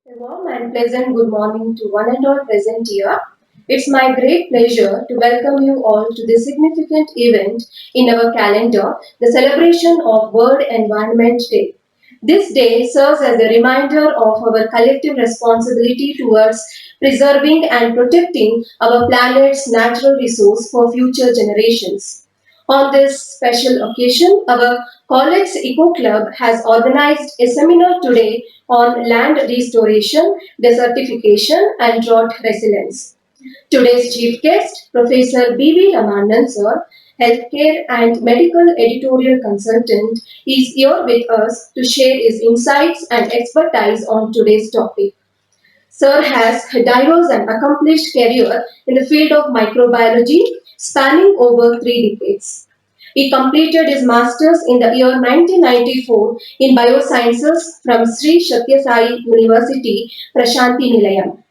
A warm and pleasant good morning to one and all present here. It's my great pleasure to welcome you all to this significant event in our calendar, the celebration of World Environment Day. This day serves as a reminder of our collective responsibility towards preserving and protecting our planet's natural resource for future generations. On this special occasion, our college's Eco Club has organized a seminar today on land restoration, desertification, and drought resilience. Today's chief guest, Professor B.V. Ramanand sir, healthcare and medical editorial consultant, is here with us to share his insights and expertise on today's topic. Sir has a diverse and accomplished career in the field of microbiology spanning over 3 decades. He completed his master's in the year 1994 in biosciences from Sri Sathya Sai University, Prashanti Nilayam.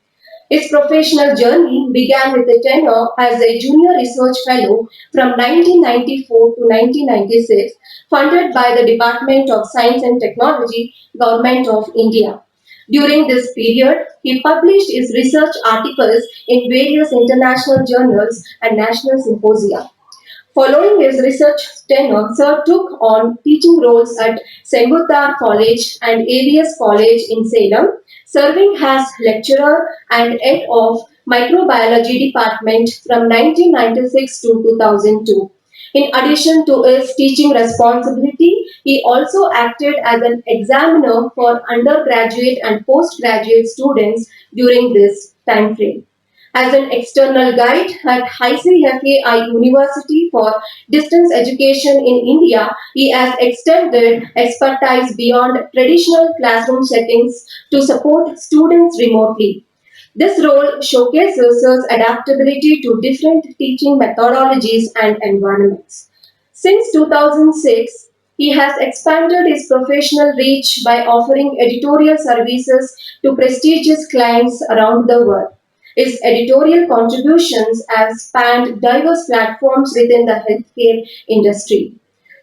His professional journey began with a tenure as a junior research fellow from 1994 to 1996, funded by the Department of Science and Technology, Government of India. During this period, he published his research articles in various international journals and national symposia. Following his research tenure, Sir took on teaching roles at Sembuttar College and AVS College in Salem, serving as lecturer and head of microbiology department from 1996 to 2002. In addition to his teaching responsibility, he also acted as an examiner for undergraduate and postgraduate students during this time frame. As an external guide at ICFAI University for Distance Education in India, he has extended expertise beyond traditional classroom settings to support students remotely. This role showcases his adaptability to different teaching methodologies and environments. Since 2006, he has expanded his professional reach by offering editorial services to prestigious clients around the world. His editorial contributions have spanned diverse platforms within the healthcare industry.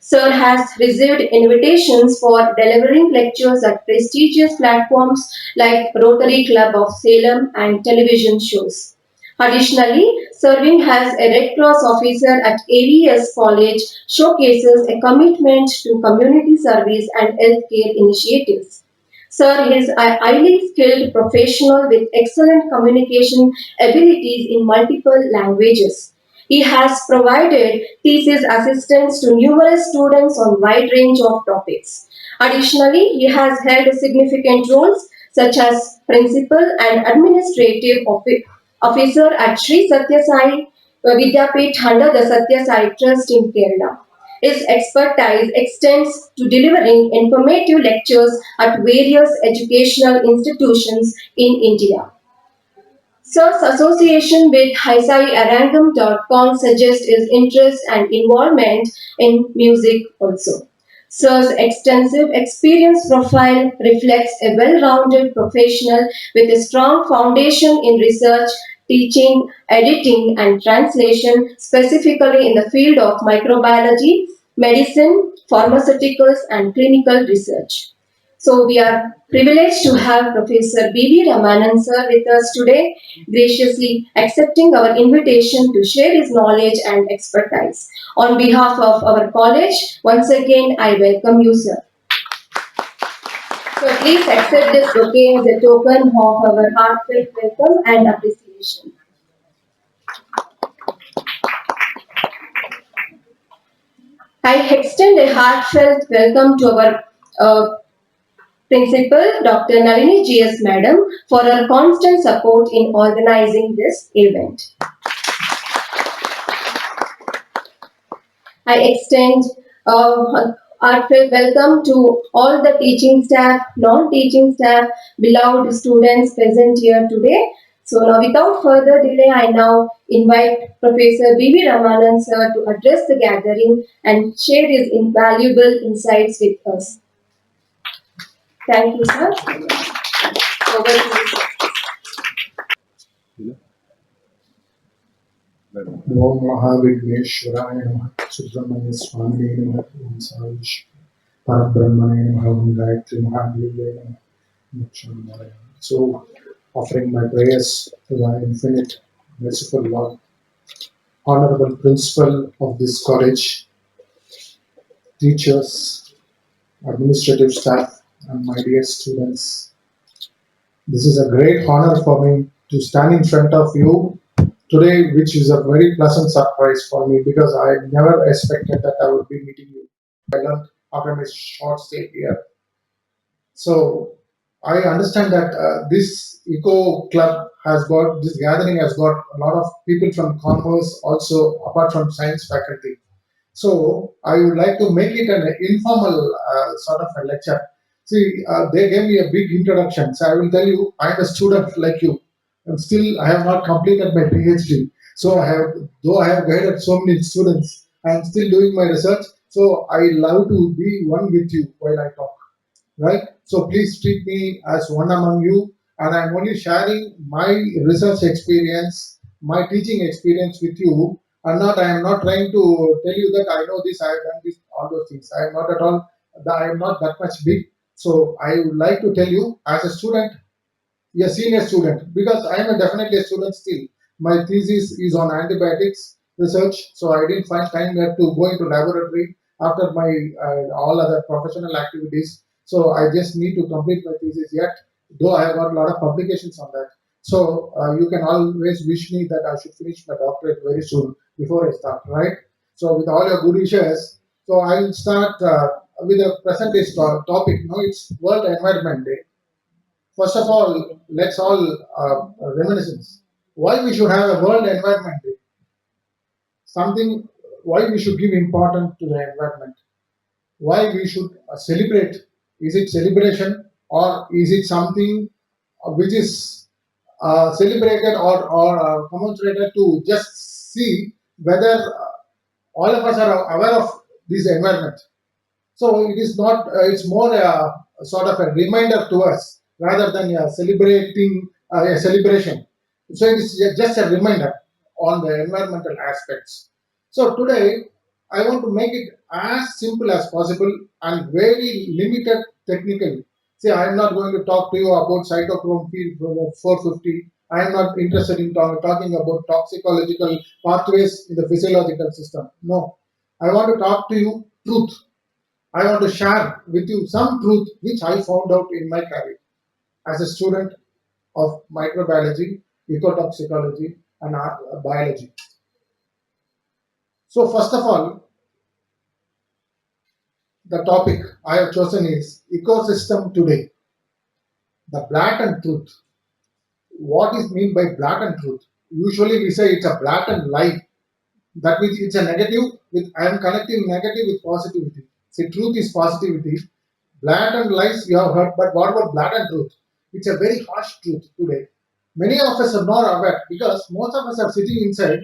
Sir has received invitations for delivering lectures at prestigious platforms like Rotary Club of Salem and television shows. Additionally, serving as a Red Cross officer at AVS College showcases a commitment to community service and healthcare initiatives. Sir is a highly skilled professional with excellent communication abilities in multiple languages. He has provided thesis assistance to numerous students on wide range of topics. Additionally, he has held significant roles such as principal and administrative officer at Sri Sathya Sai Vidyapith under the Sathya Sai Trust in Kerala. His expertise extends to delivering informative lectures at various educational institutions in India. Sir's association with HiSaiArangam.com suggests his interest and involvement in music also. Sir's extensive experience profile reflects a well-rounded professional with a strong foundation in research, teaching, editing, and translation, specifically in the field of microbiology, medicine, pharmaceuticals, and clinical research. So we are privileged to have Professor B.V. Ramanand sir with us today, graciously accepting our invitation to share his knowledge and expertise. On behalf of our college, once again I welcome you, sir. So please accept this bouquet as a token of our heartfelt welcome and appreciation. I extend a heartfelt welcome to our Principal Dr. Nalini GS Madam for her constant support in organizing this event. I extend a heartfelt welcome to all the teaching staff, non-teaching staff, beloved students present here today. So now without further delay, I now invite Professor B.V. Ramanand sir to address the gathering and share his invaluable insights with us. Thank you, sir. Over to you. ओम महाविघ्नेश्वराय नमः सुब्रह्मण्य स्वामिने नमः ओम साईश परब्रह्मणे नमः ओम गायत्री महादेव्यै नमः मोक्षाय So, offering my prayers to the infinite, merciful Lord, honorable principal of this college, teachers, administrative staff, and my dear students. This is a great honor for me to stand in front of you today, which is a very pleasant surprise for me because I never expected that I would be meeting you. I learned after my short stay here. So I understand that this eco club has got this gathering has got a lot of people from commerce also apart from science faculty. So I would like to make it an informal sort of a lecture. See, they gave me a big introduction. So I will tell you, I am a student like you. And still, I have not completed my PhD. So I have, though I have guided so many students, I am still doing my research. So I love to be one with you while I talk, right? So please treat me as one among you, and I'm only sharing my research experience, my teaching experience with you, and not I am not trying to tell you that I know this, I have done this, all those things. I am not at all. I am not that much big. So I would like to tell you, as a student, a senior student, because I am definitely a student still. My thesis is on antibiotics research, so I didn't find time yet to go into laboratory after my all other professional activities. So I just need to complete my thesis yet, though I have got a lot of publications on that. So you can always wish me that I should finish my doctorate very soon before I start, right? So with all your good wishes, so I will start with a present day topic. No, it's World Environment Day. First of all, let's all reminiscence. Why we should have a World Environment Day? Something. Why we should give importance to the environment? Why we should celebrate? Is it celebration or is it something which is celebrated or commemorated to just see whether all of us are aware of this environment? So it is not. It's more a sort of a reminder to us rather than celebrating a celebration. So it is just a reminder on the environmental aspects. So today I want to make it as simple as possible and very limited technically. See, I am not going to talk to you about cytochrome field 450. I am not interested in talking about toxicological pathways in the physiological system. No, I want to talk to you truth. I want to share with you some truth which I found out in my career as a student of microbiology, ecotoxicology, and biology. So, first of all, the topic I have chosen is ecosystem today, the blatant truth. What is mean by blatant truth? Usually, we say it's a blatant lie. That means it's a negative with I am connecting negative with positivity. See, truth is positivity. Blatant lies you have heard, but what about blatant truth? It's a very harsh truth today. Many of us are not aware because most of us are sitting inside.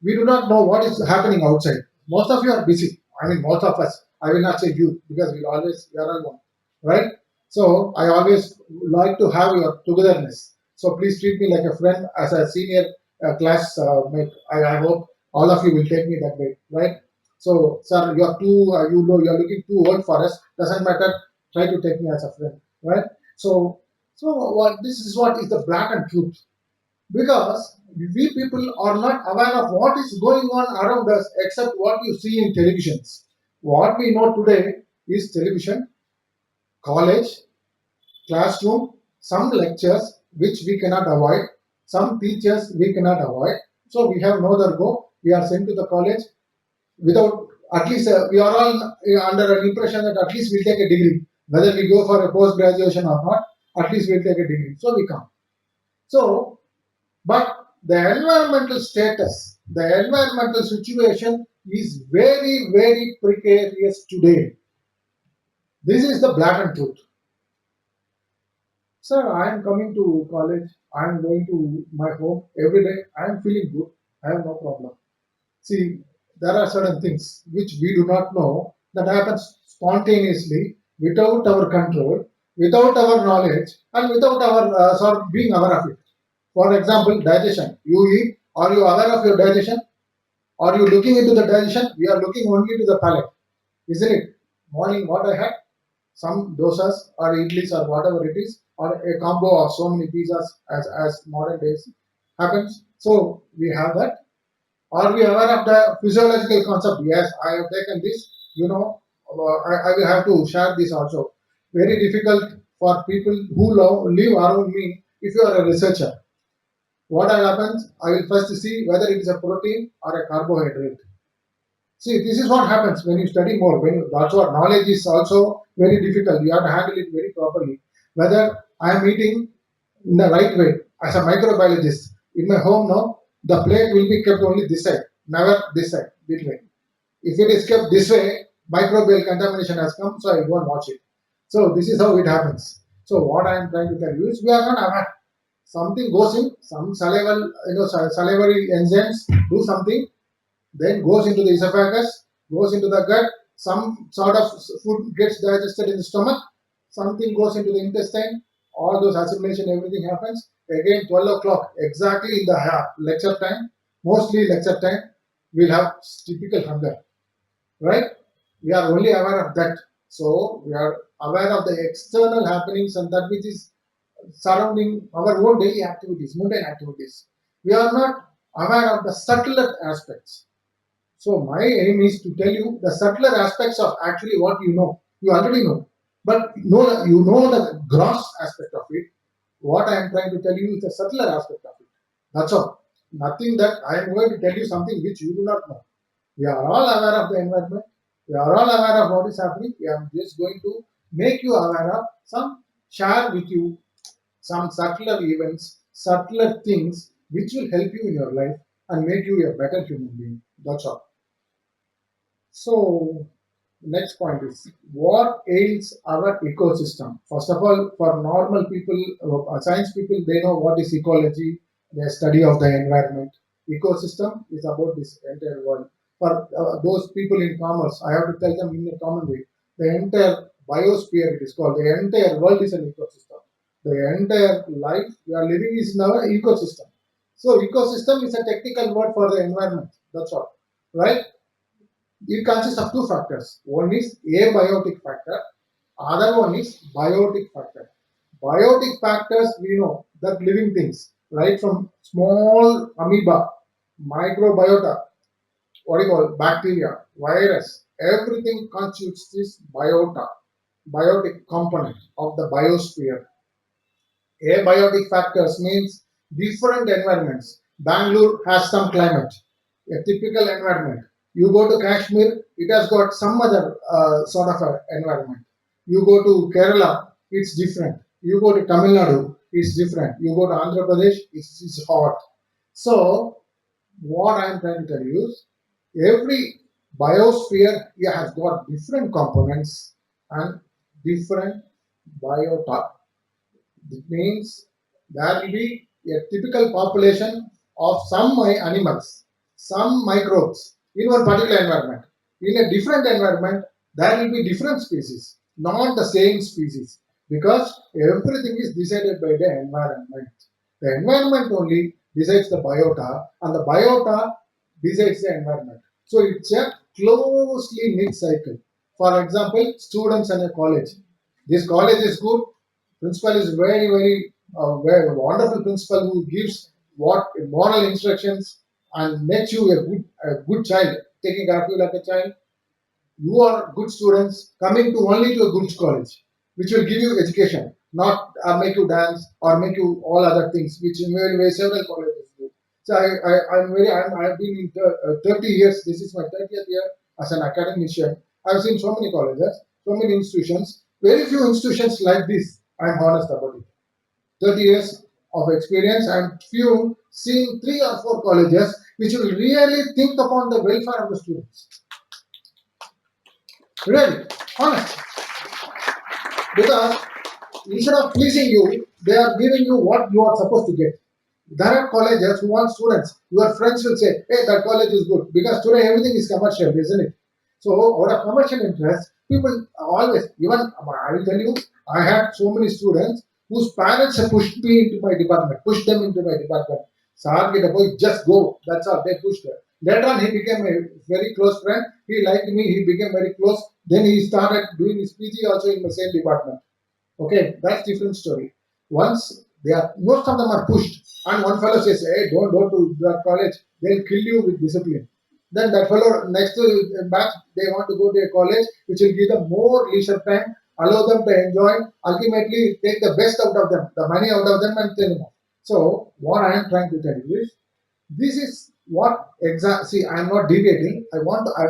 We do not know what is happening outside. Most of you are busy. I mean, most of us. I will not say you because we are all one, right? So I always like to have your togetherness. So please treat me like a friend as a senior class mate. I hope all of you will take me that way, right? So, sir, you are too, you know, you are looking too old for us. Doesn't matter. Try to take me as a friend, right? So what this is what is the black and truth because we people are not aware of what is going on around us except what you see in televisions. What we know today is television, college, classroom, some lectures which we cannot avoid, some teachers we cannot avoid. So we have no other go. We are sent to the college without at least we are all under an impression that at least we'll take a degree. Whether we go for a post graduation or not, at least we'll take a degree. So we come. So but the environmental status, the environmental situation is very, very precarious today. This is the blatant truth. Sir, I am coming to college. I am going to my home every day. I am feeling good. I have no problem. See, there are certain things which we do not know that happens spontaneously without our control, without our knowledge, and without our sort of being aware of it. For example, digestion. You eat. Are you aware of your digestion? Are you looking into the digestion? We are looking only to the palate, isn't it? Morning, what I had, some dosas or idlis or whatever it is, or a combo of so many pizzas as modern days happens. So we have that. Are we aware of the physiological concept? Yes, I have taken this. I will have to share this also. Very difficult for people who live around me. If you are a researcher, what happens? I will first see whether it is a protein or a carbohydrate. See, this is what happens when you study more. That's what knowledge is also very difficult. You have to handle it very properly. Whether I am eating in the right way as a microbiologist in my home now, the plate will be kept only this side, never this side, this way. If it is kept this way, microbial contamination has come, so I won't watch it. So this is how it happens. So what I am trying to tell you is we are not aware. Something goes in, some salivary enzymes do something, then goes into the esophagus, goes into the gut, some sort of food gets digested in the stomach, something goes into the intestine, all those assimilation, everything happens. Again, 12 o'clock, exactly in the lecture time, mostly lecture time, we'll have typical hunger, right? We are only aware of that. So we are aware of the external happenings and that which is surrounding our own daily activities, mundane activities. We are not aware of the subtler aspects. So my aim is to tell you the subtler aspects of actually what you know. You already know, but you know the gross aspect of it. What I am trying to tell you is the subtler aspect of it. That's all. Nothing that I am going to tell you something which you do not know. We are all aware of the environment. We are all aware of what is happening. We are just going to make you aware of some, share with you some subtler events, subtler things which will help you in your life and make you a better human being. That's all. So, next point is what ails our ecosystem. First of all, for normal people, science people, they know what is ecology, the study of the environment. Ecosystem is about this entire world. For those people in commerce, I have to tell them in a common way. The entire biosphere, it is called, the entire world is an ecosystem. The entire life we are living is in our ecosystem. So, ecosystem is a technical word for the environment. That's all, right? It consists of two factors. One is abiotic factor, other one is biotic factor. Biotic factors, we know that living things, right from small amoeba, microbiota, what do you call bacteria, virus, everything constitutes this biotic component of the biosphere. Abiotic factors means different environments. Bangalore has some climate, a typical environment. You go to Kashmir, it has got some other sort of a environment. You go to Kerala, it's different. You go to Tamil Nadu, it's different. You go to Andhra Pradesh, it's hot. So, what I am trying to tell you is every biosphere yeah, has got different components and different biota. It means there will be a typical population of some animals, some microbes in one particular environment. In a different environment, there will be different species, not the same species, because everything is decided by the environment. The environment only decides the biota, and the biota decides the environment. So it's a closely knit cycle. For example, students in a college. This college is good, principal is very wonderful principal who gives what moral instructions and makes you a good child, taking care of you like a child. You are good students coming to only to a good college, which will give you education, not make you dance or make you all other things, which in very, very several colleges do. So I've been in 30 years. This is my 30th year as an academician. I've seen so many colleges, so many institutions. Very few institutions like this. I'm honest about it. 30 years of experience and few seeing three or four colleges which will really think upon the welfare of the students. Really, honest. Because instead of pleasing you, they are giving you what you are supposed to get. There are colleges who want students. Your friends will say, hey, that college is good. Because today everything is commercial, isn't it? So out of commercial interest, people always, even I will tell you, I had so many students whose parents have pushed me into my department, pushed them into my department. Sir, get a boy, just go. That's all. They pushed her. Later on, he became a very close friend. He liked me. He became very close. Then he started doing his PG also in the same department. Okay, that's different story. Once they are, most of them are pushed, and one fellow says, "Hey, don't go to that college. They'll kill you with discipline." Then that fellow next to batch, they want to go to a college which will give them more leisure time, allow them to enjoy, ultimately take the best out of them, the money out of them, and tell them off. So what I am trying to tell you is, this is what exact. See, I am not deviating. I want to I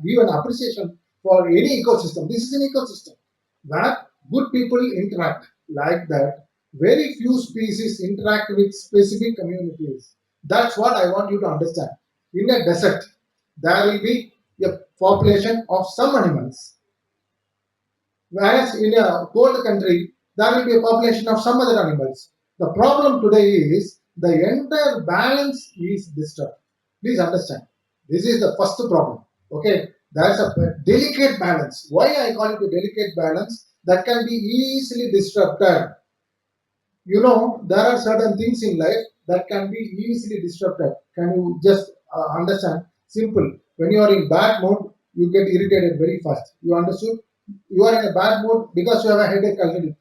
give an appreciation for any ecosystem. This is an ecosystem where good people interact like that. Very few species interact with specific communities. That's what I want you to understand. In a desert, there will be a population of some animals, whereas in a cold country, there will be a population of some other animals. The problem today is the entire balance is disturbed. Please understand. This is the first problem. Okay, there's a delicate balance. Why I call it a delicate balance? That can be easily disrupted. There are certain things in life that can be easily disrupted. Can you just understand? Simple. When you are in bad mood, you get irritated very fast. You understood? You are in a bad mood because you have a headache already.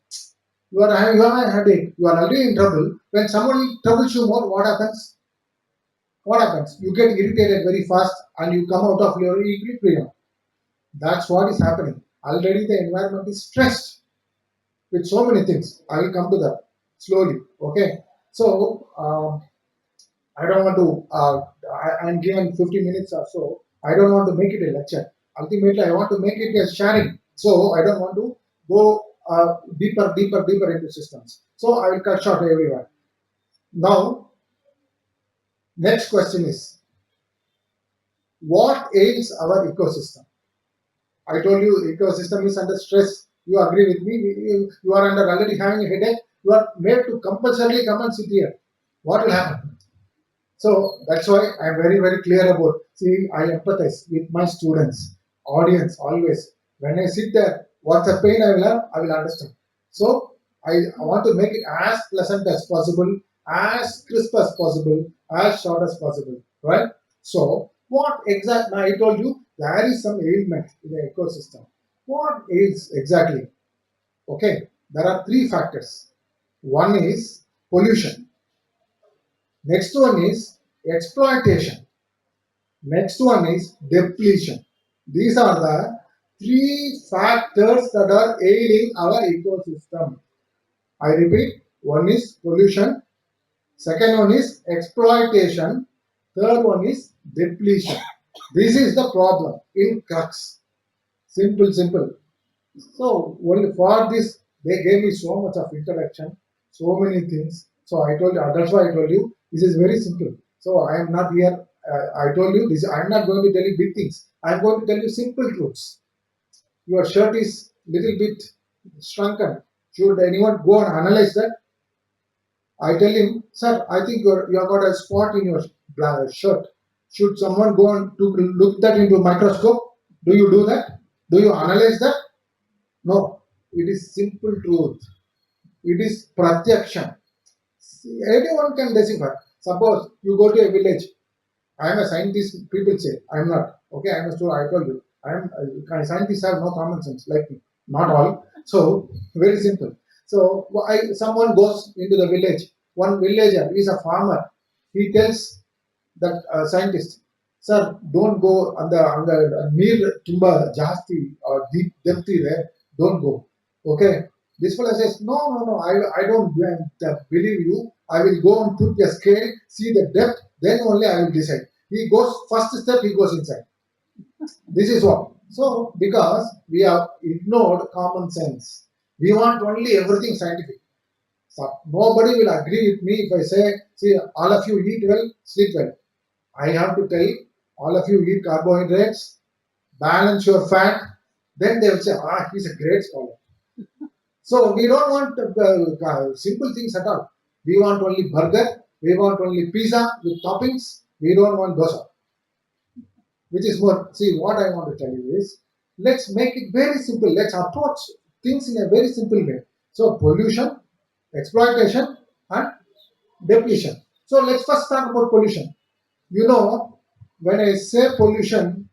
You have a headache. You are already in trouble. When someone troubles you more, what happens? What happens? You get irritated very fast and you come out of your equilibrium. That's what is happening. Already the environment is stressed with so many things. I will come to that slowly. Okay. So I don't want to. I'm given 50 minutes or so. I don't want to make it a lecture. Ultimately, I want to make it a sharing. So I don't want to go deeper into systems. So I will cut short everyone. Now, next question is, what ails our ecosystem? I told you ecosystem is under stress. You agree with me? You are under already having a headache. You are made to compulsorily come and sit here. What will happen? So that's why I'm very, very clear about. See, I empathize with my students, audience always. When I sit there, what's the pain I will have, I will understand. So I want to make it as pleasant as possible, as crisp as possible, as short as possible. Right? So what exact? Now I told you there is some ailment in the ecosystem. What ails exactly? Okay, there are three factors. One is pollution. Next one is exploitation. Next one is depletion. These are the three factors that are ailing our ecosystem. I repeat, one is pollution, second one is exploitation, third one is depletion. This is the problem in crux. Simple, simple. So only for this, they gave me so much of introduction, so many things. So I told you, that's why I told you, this is very simple. So I am not here. I told you this. I am not going to tell you big things. I am going to tell you simple truths. Your shirt is little bit shrunken. Should anyone go and analyze that? I tell him, sir, I think you have got a spot in your shirt. Should someone go and to look that into a microscope? Do you do that? Do you analyze that? No, it is simple truth. It is pratyaksha. Anyone can decipher. Suppose you go to a village. I am a scientist. People say I am not. Okay, I am a student. I told you. Scientists have no common sense like me. Not all. So very simple. So someone goes into the village. One villager is a farmer. He tells that scientist, sir, don't go on the ನೀರ್ ತುಂಬಾ ಜಾಸ್ತಿ deep depth ಇದೆ, don't go. Okay. This fellow says, no, I don't believe you. I will go and put a scale, see the depth, then only I will decide. He goes, first step, he goes inside. This is what. So, because we have ignored common sense, we want only everything scientific. So, nobody will agree with me if I say, see, all of you eat well, sleep well. I have to tell all of you eat carbohydrates, balance your fat. Then they will say, he's a great scholar. So we don't want simple things at all. We want only burger. We want only pizza with toppings. We don't want dosa. Which is more. See, what I want to tell you is, let's make it very simple. Let's approach things in a very simple way. So pollution, exploitation, and depletion. So let's first talk about pollution. When I say pollution,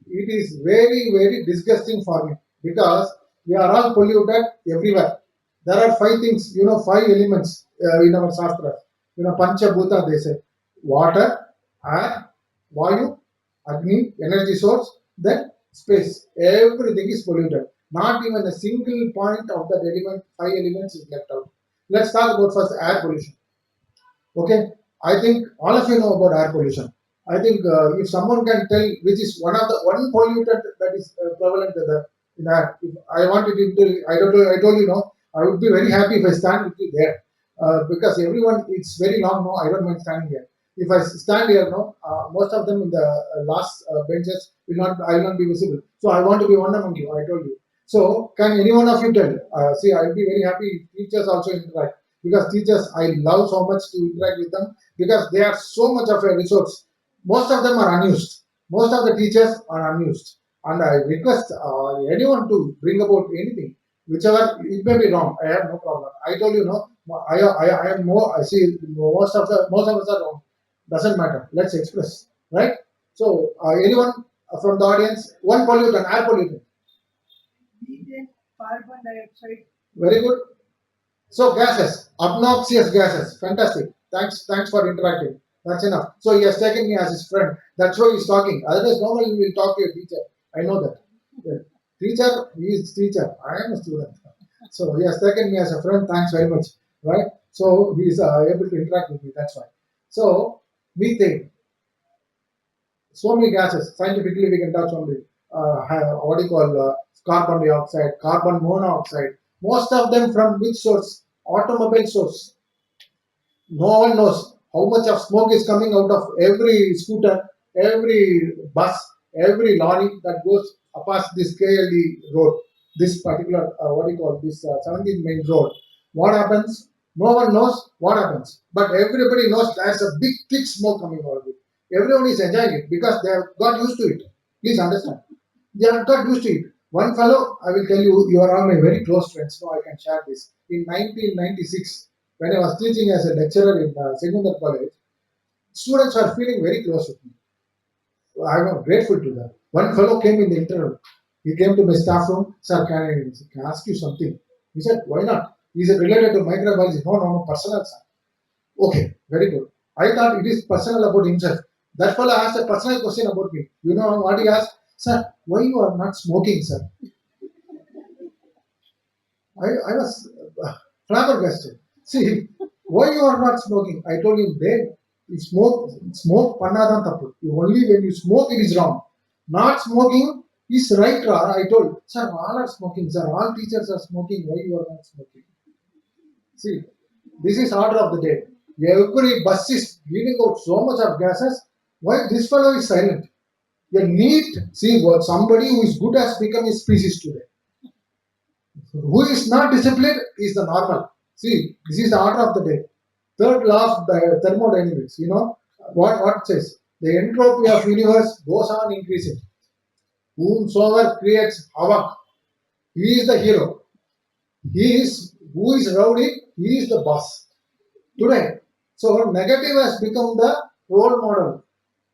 it is very, very disgusting for me because we are all polluted everywhere. There are five things, five elements in our Shastra. Pancha Bhuta, they say water, air, Vayu, Agni, energy source, then space. Everything is polluted. Not even a single point of that element, five elements is left out. Let's talk about first air pollution. Okay, I think all of you know about air pollution. I think if someone can tell which is one of the one pollutant that is prevalent in air, if I wanted to, I told you no, I would be very happy if I stand with you there because everyone it's very long. No, I don't mind standing here. If I stand here, no, most of them in the last benches will not. I will not be visible. So I want to be one among you. I told you. So can any one of you tell? See, I will be very happy if teachers also interact because teachers I love so much to interact with them because they are so much of a resource. Most of them are unused. Most of the teachers are unused, and I request anyone to bring about anything, whichever it may be wrong. I have no problem. I told you no. I am more. I see most of us are wrong. Doesn't matter. Let's express, right? So anyone from the audience, one pollutant, air pollutant. Carbon dioxide. Very good. So gases, obnoxious gases, fantastic. Thanks for interacting. That's enough. So he has taken me as his friend. That's why he's talking. Otherwise, normally we will talk to a teacher. I know that. Yeah. Teacher, he is teacher. I am a student. So he has taken me as a friend. Thanks very much. Right. So he is able to interact with me. That's why. So methane, so many gases. Scientifically, we can touch on the what do you call carbon dioxide, carbon monoxide. Most of them from which source? Automobile source. No one knows how much of smoke is coming out of every scooter, every bus, every lorry that goes past this KLE road, this particular, what do you call this 17th main road. What happens? No one knows what happens. But everybody knows there's a big, thick smoke coming out of it. Everyone is enjoying it because they have got used to it. Please understand. They have got used to it. One fellow, I will tell you, you are all my very close friends, so I can share this. In 1996, when I was teaching as a lecturer in Secondary College, students were feeling very close with me. I am grateful to them. One fellow came in the interview. He came to my staff room. Sir, can I ask you something? He said, why not? He said, related to microbiology. No, personal, sir. Okay, very good. I thought it is personal about himself. That fellow asked a personal question about me. You know what he asked? Sir, why you are not smoking, sir? I was flabbergasted. See, why you are not smoking? I told him, they smoke பண்ணாதான் தப்பு. Only when you smoke it is wrong. Not smoking is right. I told, sir, all are smoking, sir. All teachers are smoking. Why you are not smoking? See, this is order of the day. Every bus is giving out so much of gases. Why this fellow is silent? You need see what somebody who is good has become a species today. Who is not disciplined is the normal. See, this is the order of the day. Third law of the thermodynamics. You know what it says? The entropy of universe goes on increasing. Whomsoever creates havoc, he is the hero. He is who is rowdy. He is the boss today. So negative has become the role model.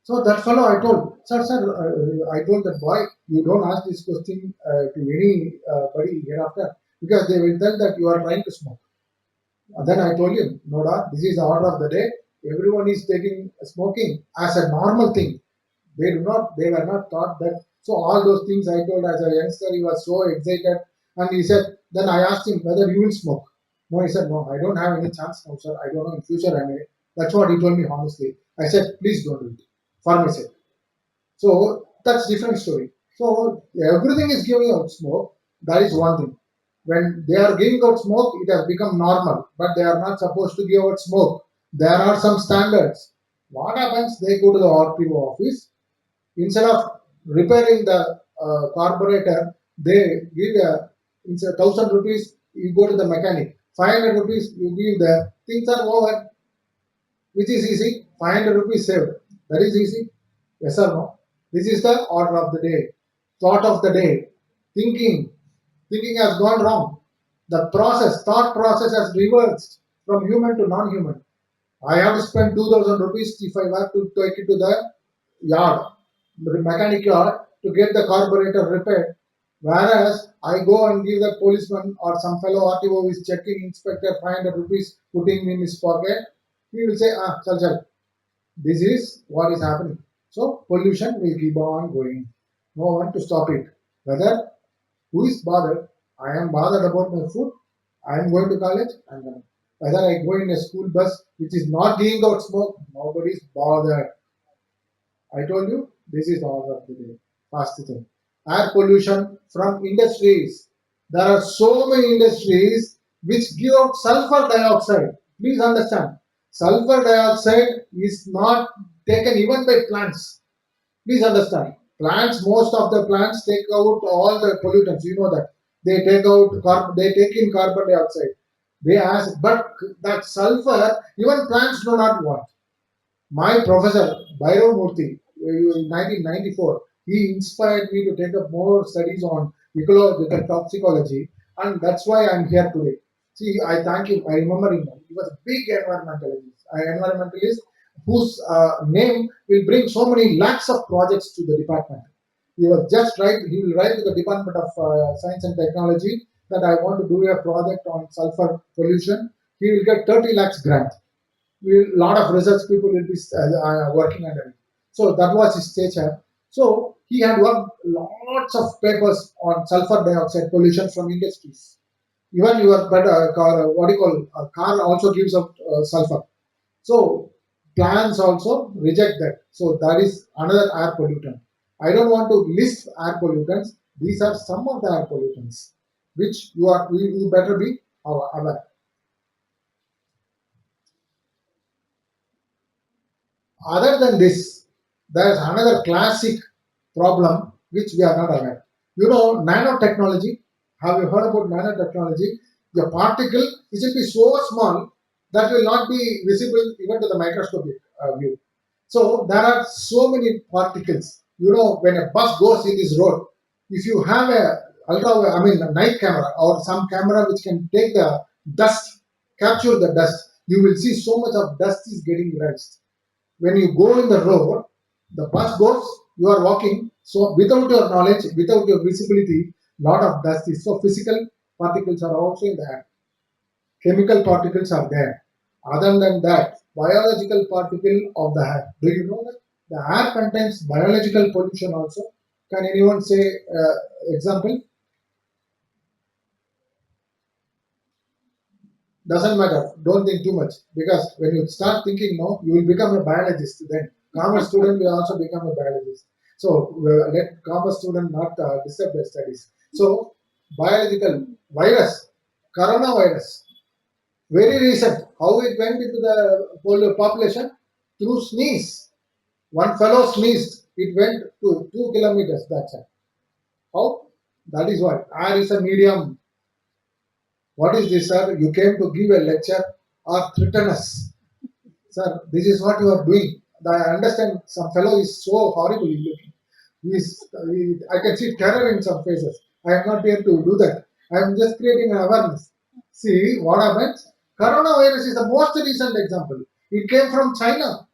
So that fellow I told, I told that boy, you don't ask this question to anybody hereafter because they will tell that you are trying to smoke. And then I told him, Noda, this is the order of the day. Everyone is taking smoking as a normal thing. They were not taught that. So all those things I told as a youngster, he was so excited. And he said, then I asked him whether you will smoke. No, he said, no, I don't have any chance now, sir. I don't know in future I may. That's what he told me honestly. I said, please don't do it for my sake. So that's different story. So everything is giving out smoke. That is one thing. When they are giving out smoke, it has become normal. But they are not supposed to give out smoke. There are some standards. What happens? They go to the RTO office. Instead of repairing the carburetor, they give instead 1,000 rupees. You go to the mechanic. 500 rupees you give the things are over. Which is easy? 500 rupees saved. That is easy. Yes or no? This is the order of the day. Thought of the day. Thinking. Thinking has gone wrong. The thought process has reversed from human to non-human. I have to spend 2,000 rupees if I have to take it to the yard, the mechanic yard, to get the carburetor repaired. Whereas I go and give that policeman or some fellow RTO who is checking inspector 500 rupees putting in his pocket, he will say, chal chal, this is what is happening. So pollution will keep on going. No one to stop it. Whether who is bothered? I am bothered about my food. I am going to college. And whether I go in a school bus which is not giving out smoke, nobody is bothered. I told you this is the order of the day. First thing. Air pollution from industries. There are so many industries which give out sulfur dioxide. Please understand. Sulfur dioxide is not taken even by plants. Please understand. Plants, most of the plants take out all the pollutants. You know that they take in carbon dioxide. They ask, but that sulfur, even plants do not want. My professor, Bhairav Murthy, in 1994, he inspired me to take up more studies on ecological toxicology, and that's why I'm here today. See, I thank him. I remember him. He was a big environmentalist whose name will bring so many lakhs of projects to the department. He was just right. He will write to the Department of Science and Technology that I want to do a project on sulfur pollution. He will get 30 lakhs grant. A lot of research people will be working under it. So that was his stature. So he had worked lots of papers on sulfur dioxide pollution from industries. Even your better car, what do you call car also gives out sulfur. So plants also reject that. So that is another air pollutant. I don't want to list air pollutants. These are some of the air pollutants which you better be aware. Other than this, there's another classic problem which we are not aware. You know, nanotechnology. Have you heard about nanotechnology? The particle which will be so small that will not be visible even to the microscopic view. So there are so many particles. You know, when a bus goes in this road, if you have a night camera or some camera which can take the dust, capture the dust, you will see so much of dust is getting raised. When you go in the road, the bus goes, you are walking, so without your knowledge, without your visibility, lot of dust is. So physical particles are also in the air. Chemical particles are there. Other than that, biological particle of the air. Do you know that? The air contains biological pollution also. Can anyone say example? Doesn't matter. Don't think too much because when you start thinking, no, you will become a biologist. Then commerce student will also become a biologist. So let commerce student not disturb their studies. So biological virus, coronavirus, very recent. How it went into the population through sneeze. One fellow sneezed. It went to 2 kilometers. That's it. How? That is what. Air is a medium. What is this, sir? You came to give a lecture or threaten us. Sir, this is what you are doing. I understand some fellow is so horribly looking. I can see terror in some faces. I am not here to do that. I am just creating an awareness. See what happens? Coronavirus is the most recent example. It came from China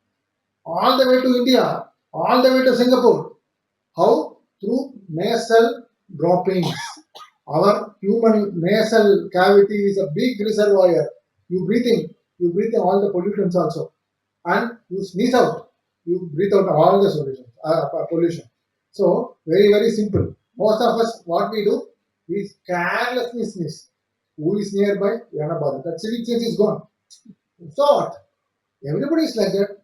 all the way to India, all the way to Singapore. How? Through nasal droppings. Our human nasal cavity is a big reservoir. You breathe in all the pollutants also, and you sneeze out. You breathe out all the pollution. So very simple. Most of us, what we do is carelessly sneeze. Who is nearby? We are not bothered. That civic sense is gone. So what? Everybody is like that.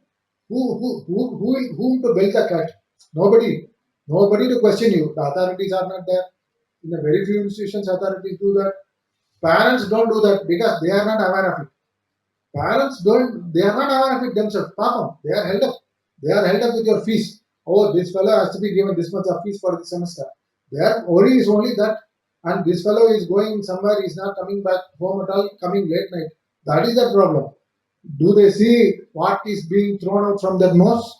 Whom to belt the cat? Nobody. Nobody to question you. The authorities are not there. In a very few institutions, authorities do that. Parents don't do that because they are not aware of it. Parents don't, they are not aware of it themselves. Papa, they are held up. They are held up with your fees. Oh, this fellow has to be given this much of fees for the semester. Their worry is only that, and this fellow is going somewhere, is not coming back home at all, coming late night. That is the problem. Do they see what is being thrown out from their nose?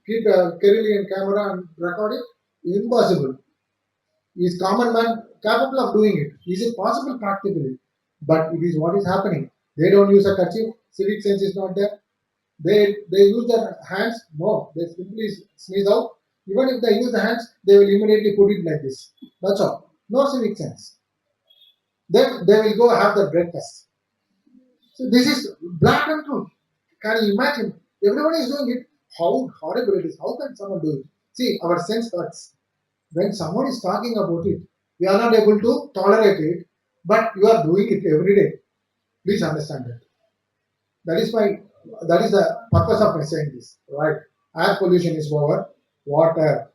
Keep a Carillion camera and record it? Impossible. Is common man capable of doing it? Is it possible practically? But it is what is happening. They don't use a kerchief. Civic sense is not there. They use their hands. No, they simply sneeze out. Even if they use the hands, they will immediately put it like this. That's all. No civic sense. Then they will go have the breakfast. So this is black and truth. Can you imagine? Everyone is doing it. How horrible it is. How can someone do it? See, our sense hurts. When someone is talking about it, we are not able to tolerate it, but you are doing it every day. Please understand that. That is my that is the purpose of my saying this, right? Air pollution is over, water,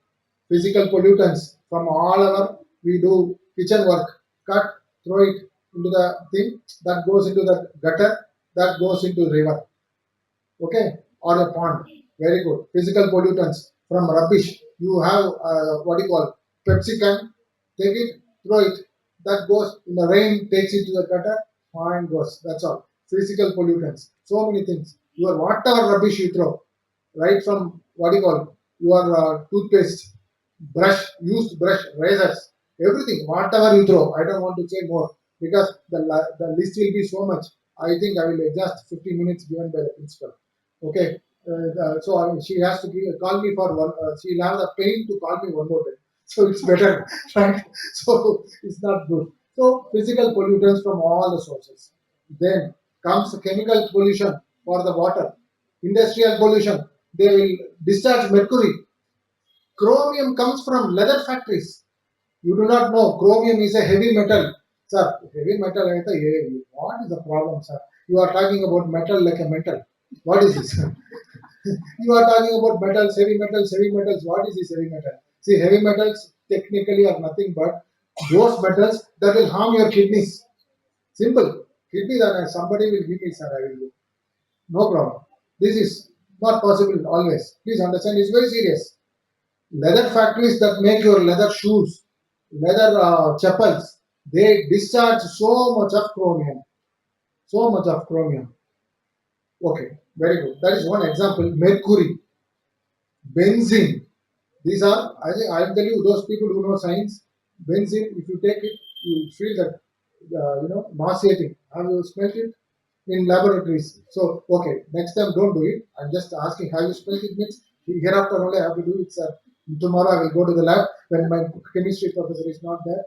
physical pollutants from all our we do kitchen work, cut, throw it into the thing that goes into the gutter, that goes into river, okay, or a pond. Very good. Physical pollutants from rubbish. You have what you call Pepsi can, take it, throw it. That goes in the rain, takes it to the gutter, fine goes. That's all. Physical pollutants. So many things. Your whatever rubbish you throw, right from what you call your toothpaste, brush, used brush, razors, everything, whatever you throw. I don't want to say more because the list will be so much. I think I will adjust 15 minutes given by the principal. Okay. So I mean, she has to call me for one. She'll have the pain to call me one more time. So it's better, right? So it's not good. So physical pollutants from all the sources. Then comes chemical pollution for the water, industrial pollution. They will discharge mercury. Chromium comes from leather factories. You do not know chromium is a heavy metal. Sir, heavy metal, what is the problem, sir? You are talking about metal like a metal. What is this? You are talking about metals, heavy metals, heavy metals. What is this heavy metal? See, heavy metals technically are nothing but those metals that will harm your kidneys. Simple. Kidney that somebody will give me, sir, I will do. No problem. This is not possible always. Please understand, it's very serious. Leather factories that make your leather shoes, leather chappals, they discharge so much of chromium. So much of chromium. Okay, very good. That is one example. Mercury, benzene. These are, I think, I'll tell you, those people who know science, benzene, if you take it, you feel that, nauseating. Have you smelt it? In laboratories? So, okay, next time don't do it. I'm just asking, have you smelt it? Means hereafter only I have to do it, sir. Tomorrow I will go to the lab when my chemistry professor is not there.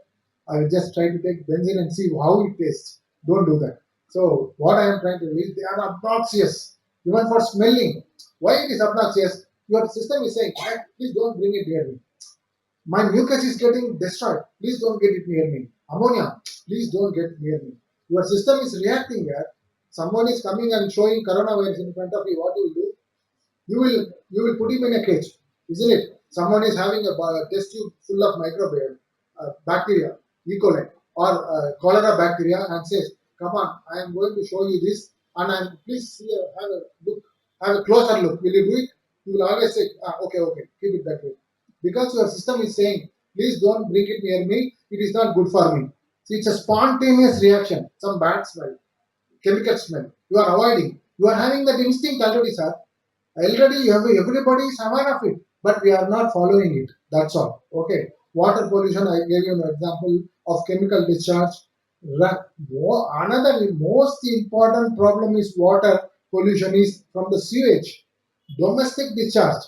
I will just try to take benzene and see how it tastes. Don't do that. So, what I am trying to do is they are obnoxious, even for smelling. Why it is obnoxious? Your system is saying, "Ah, please don't bring it near me. My mucus is getting destroyed. Please don't get it near me. Ammonia, please don't get near me." Your system is reacting there. Someone is coming and showing coronavirus in front of you. What you will do? You will put him in a cage, isn't it? Someone is having a test tube full of microbial bacteria, E. coli or cholera bacteria, and says, "Come on, I am going to show you this, and I'm please see, have a look, have a closer look. Will you do it?" You will always say, "Okay, okay, keep it that way," because your system is saying, "Please don't bring it near me. It is not good for me." See, it's a spontaneous reaction. Some bad smell, chemical smell. You are avoiding. You are having that instinct already, sir. Already everybody is aware of it, but we are not following it. That's all. Okay. Water pollution, I gave you an example of chemical discharge. Another most important problem is water pollution is from the sewage. Domestic discharge.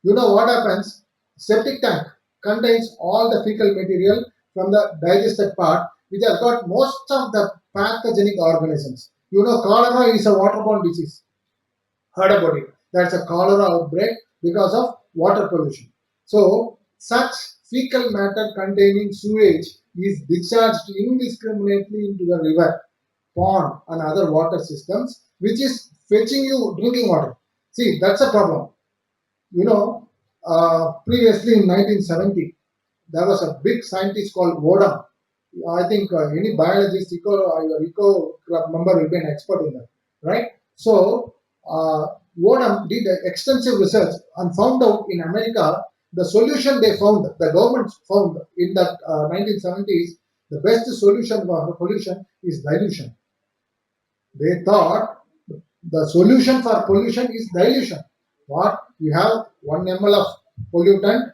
You know what happens? Septic tank contains all the fecal material from the digested part, which has got most of the pathogenic organisms. You know, cholera is a waterborne disease. Heard about it? That's a cholera outbreak because of water pollution. So, such fecal matter containing sewage is discharged indiscriminately into the river, pond, and other water systems, which is fetching you drinking water. See, that's a problem. You know, previously in 1970, there was a big scientist called Vodam. I think any biologist, your eco club member will be an expert in that, right? So, Vodam did extensive research and found out in America the solution they found, the government found in the 1970s, the best solution for pollution is dilution. They thought the solution for pollution is dilution. What? You have 1 ml of pollutant,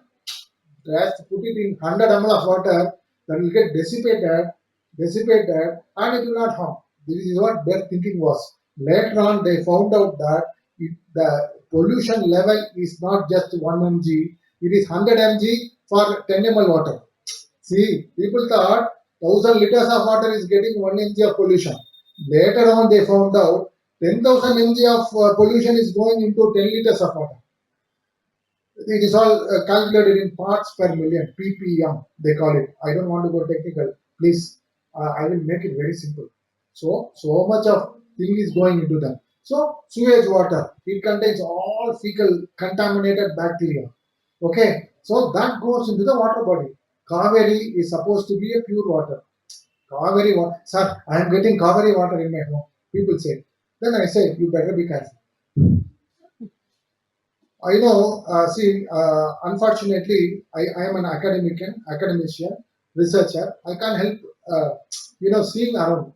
just put it in 100 ml of water, that will get dissipated, and it will not harm. This is what their thinking was. Later on, they found out that the pollution level is not just 1 mg, It is 100 mg for 10 ml water. See, people thought 1000 liters of water is getting 1 mg of pollution. Later on, they found out 10,000 mg of pollution is going into 10 liters of water. It is all calculated in parts per million, ppm, they call it. I don't want to go technical. Please, I will make it very simple. So much of thing is going into that. So sewage water, it contains all fecal contaminated bacteria. Okay, so that goes into the water body. Kaveri is supposed to be a pure water. Kaveri water, sir, I am getting Kaveri water in my home, people say. Then I say, you better be careful. I know, unfortunately, I am an academician, researcher. I can't help, seeing around.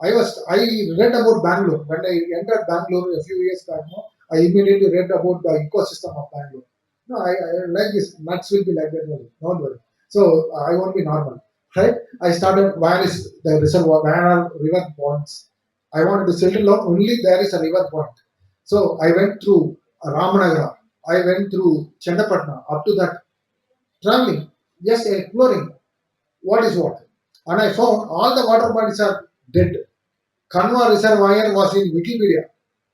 I read about Bangalore. When I entered Bangalore a few years back, no, I immediately read about the ecosystem of Bangalore. No, I like this. Nuts will be like that only. Don't worry. So I won't be normal, right? I started where is the reservoir, where are river ponds. I wanted to settle down only there is a river pond. So I went through Ramanagara. I went through Chandapatna up to that traveling, just exploring what is what. And I found all the water bodies are dead. Kanwa Reservoir was in Wikipedia.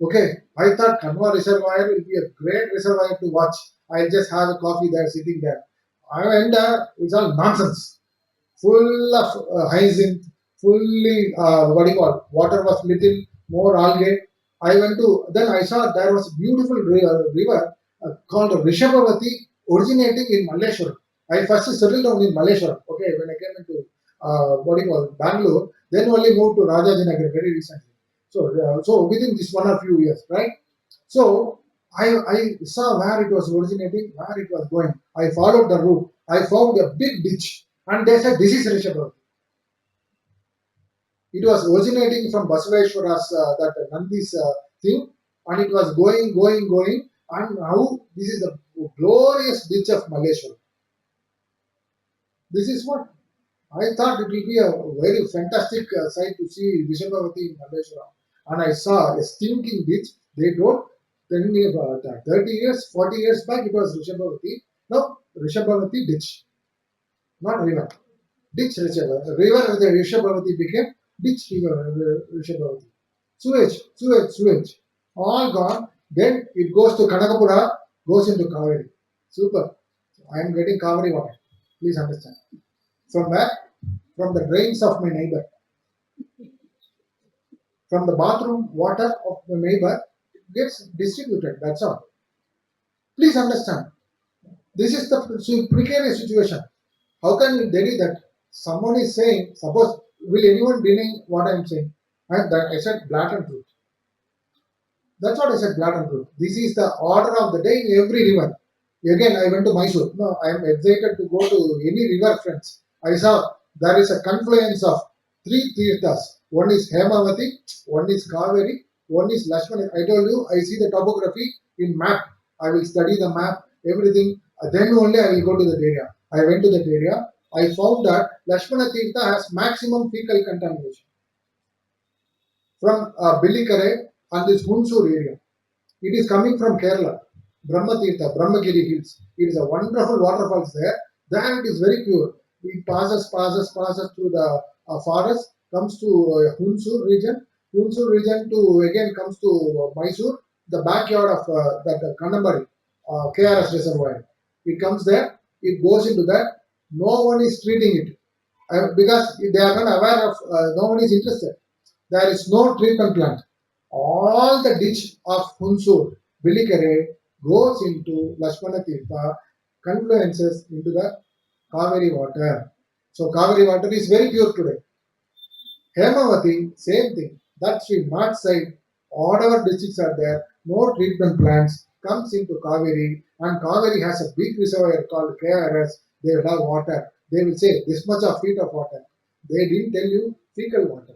Okay, I thought Kanwa Reservoir will be a great reservoir to watch. I'll just have a coffee there, sitting there. I went there, it's all nonsense. Full of hyacinth, fully, what do you call, water was little, more algae. I went to, then I saw there was a beautiful river called Rishabhavati originating in Malleshwaram. I first settled down in Malleshwaram. Okay, when I came into what do you call Bangalore, then only moved to Rajajinagar very recently. So within this 1 or few years, right? So I saw where it was originating, where it was going. I followed the route. I found a big ditch, and they said this is Rishabhavati. It was originating from Basaveshwara's that Nandi's thing, and it was going, and now this is the glorious ditch of Malaysia. This is what I thought it will be a very fantastic sight to see Rishabhavati in Malaysia. And I saw a stinking ditch. They don't tell me about that. 30 years, 40 years back, it was Rishabhavati. Now, Rishabhavati ditch, not river. Ditch Rishabhavati. River, the Rishabhavati became ditch river, Rishabhavati. Sewage. All gone. Then it goes to Kanakapura, goes into Kaveri. Super. I am getting Kaveri water. Please understand. From where? From the drains of my neighbor. From the bathroom water of the neighbor gets distributed. That's all. Please understand. This is the precarious situation. How can we deny that? Someone is saying, suppose, will anyone deny what I am saying? And that I said blatant truth. That's what I said, blatant truth. This is the order of the day in every river. Again, I went to Mysore. No, I am excited to go to any river, friends. I saw there is a confluence of three tirthas. One is Hemavati, one is Kaveri, one is Lakshmana. I told you, I see the topography in map. I will study the map, everything. Then only I will go to that area. I went to that area. I found that Lakshmana Tirtha has maximum fecal contamination from Billikare and this Hunsur area. It is coming from Kerala, Brahmatirtha, Brahmagiri Hills. It is a wonderful waterfalls there. There it is very pure. It passes through the forest, comes to Hunsur region to again comes to Mysore, the backyard of that Kannambari, KRS reservoir. It comes there, it goes into that. No one is treating it because they are not aware of, no one is interested. There is no treatment plant. All the ditch of Hunsur, Bilikere goes into Lakshmana Tirtha, confluences into the Kaveri water. So Kaveri water is very pure today. Hemavati, same thing. That stream, north side, whatever districts are there, no treatment plants, comes into Kaveri, and Kaveri has a big reservoir called KRS. They will have water. They will say this much of feet of water. They didn't tell you fecal water.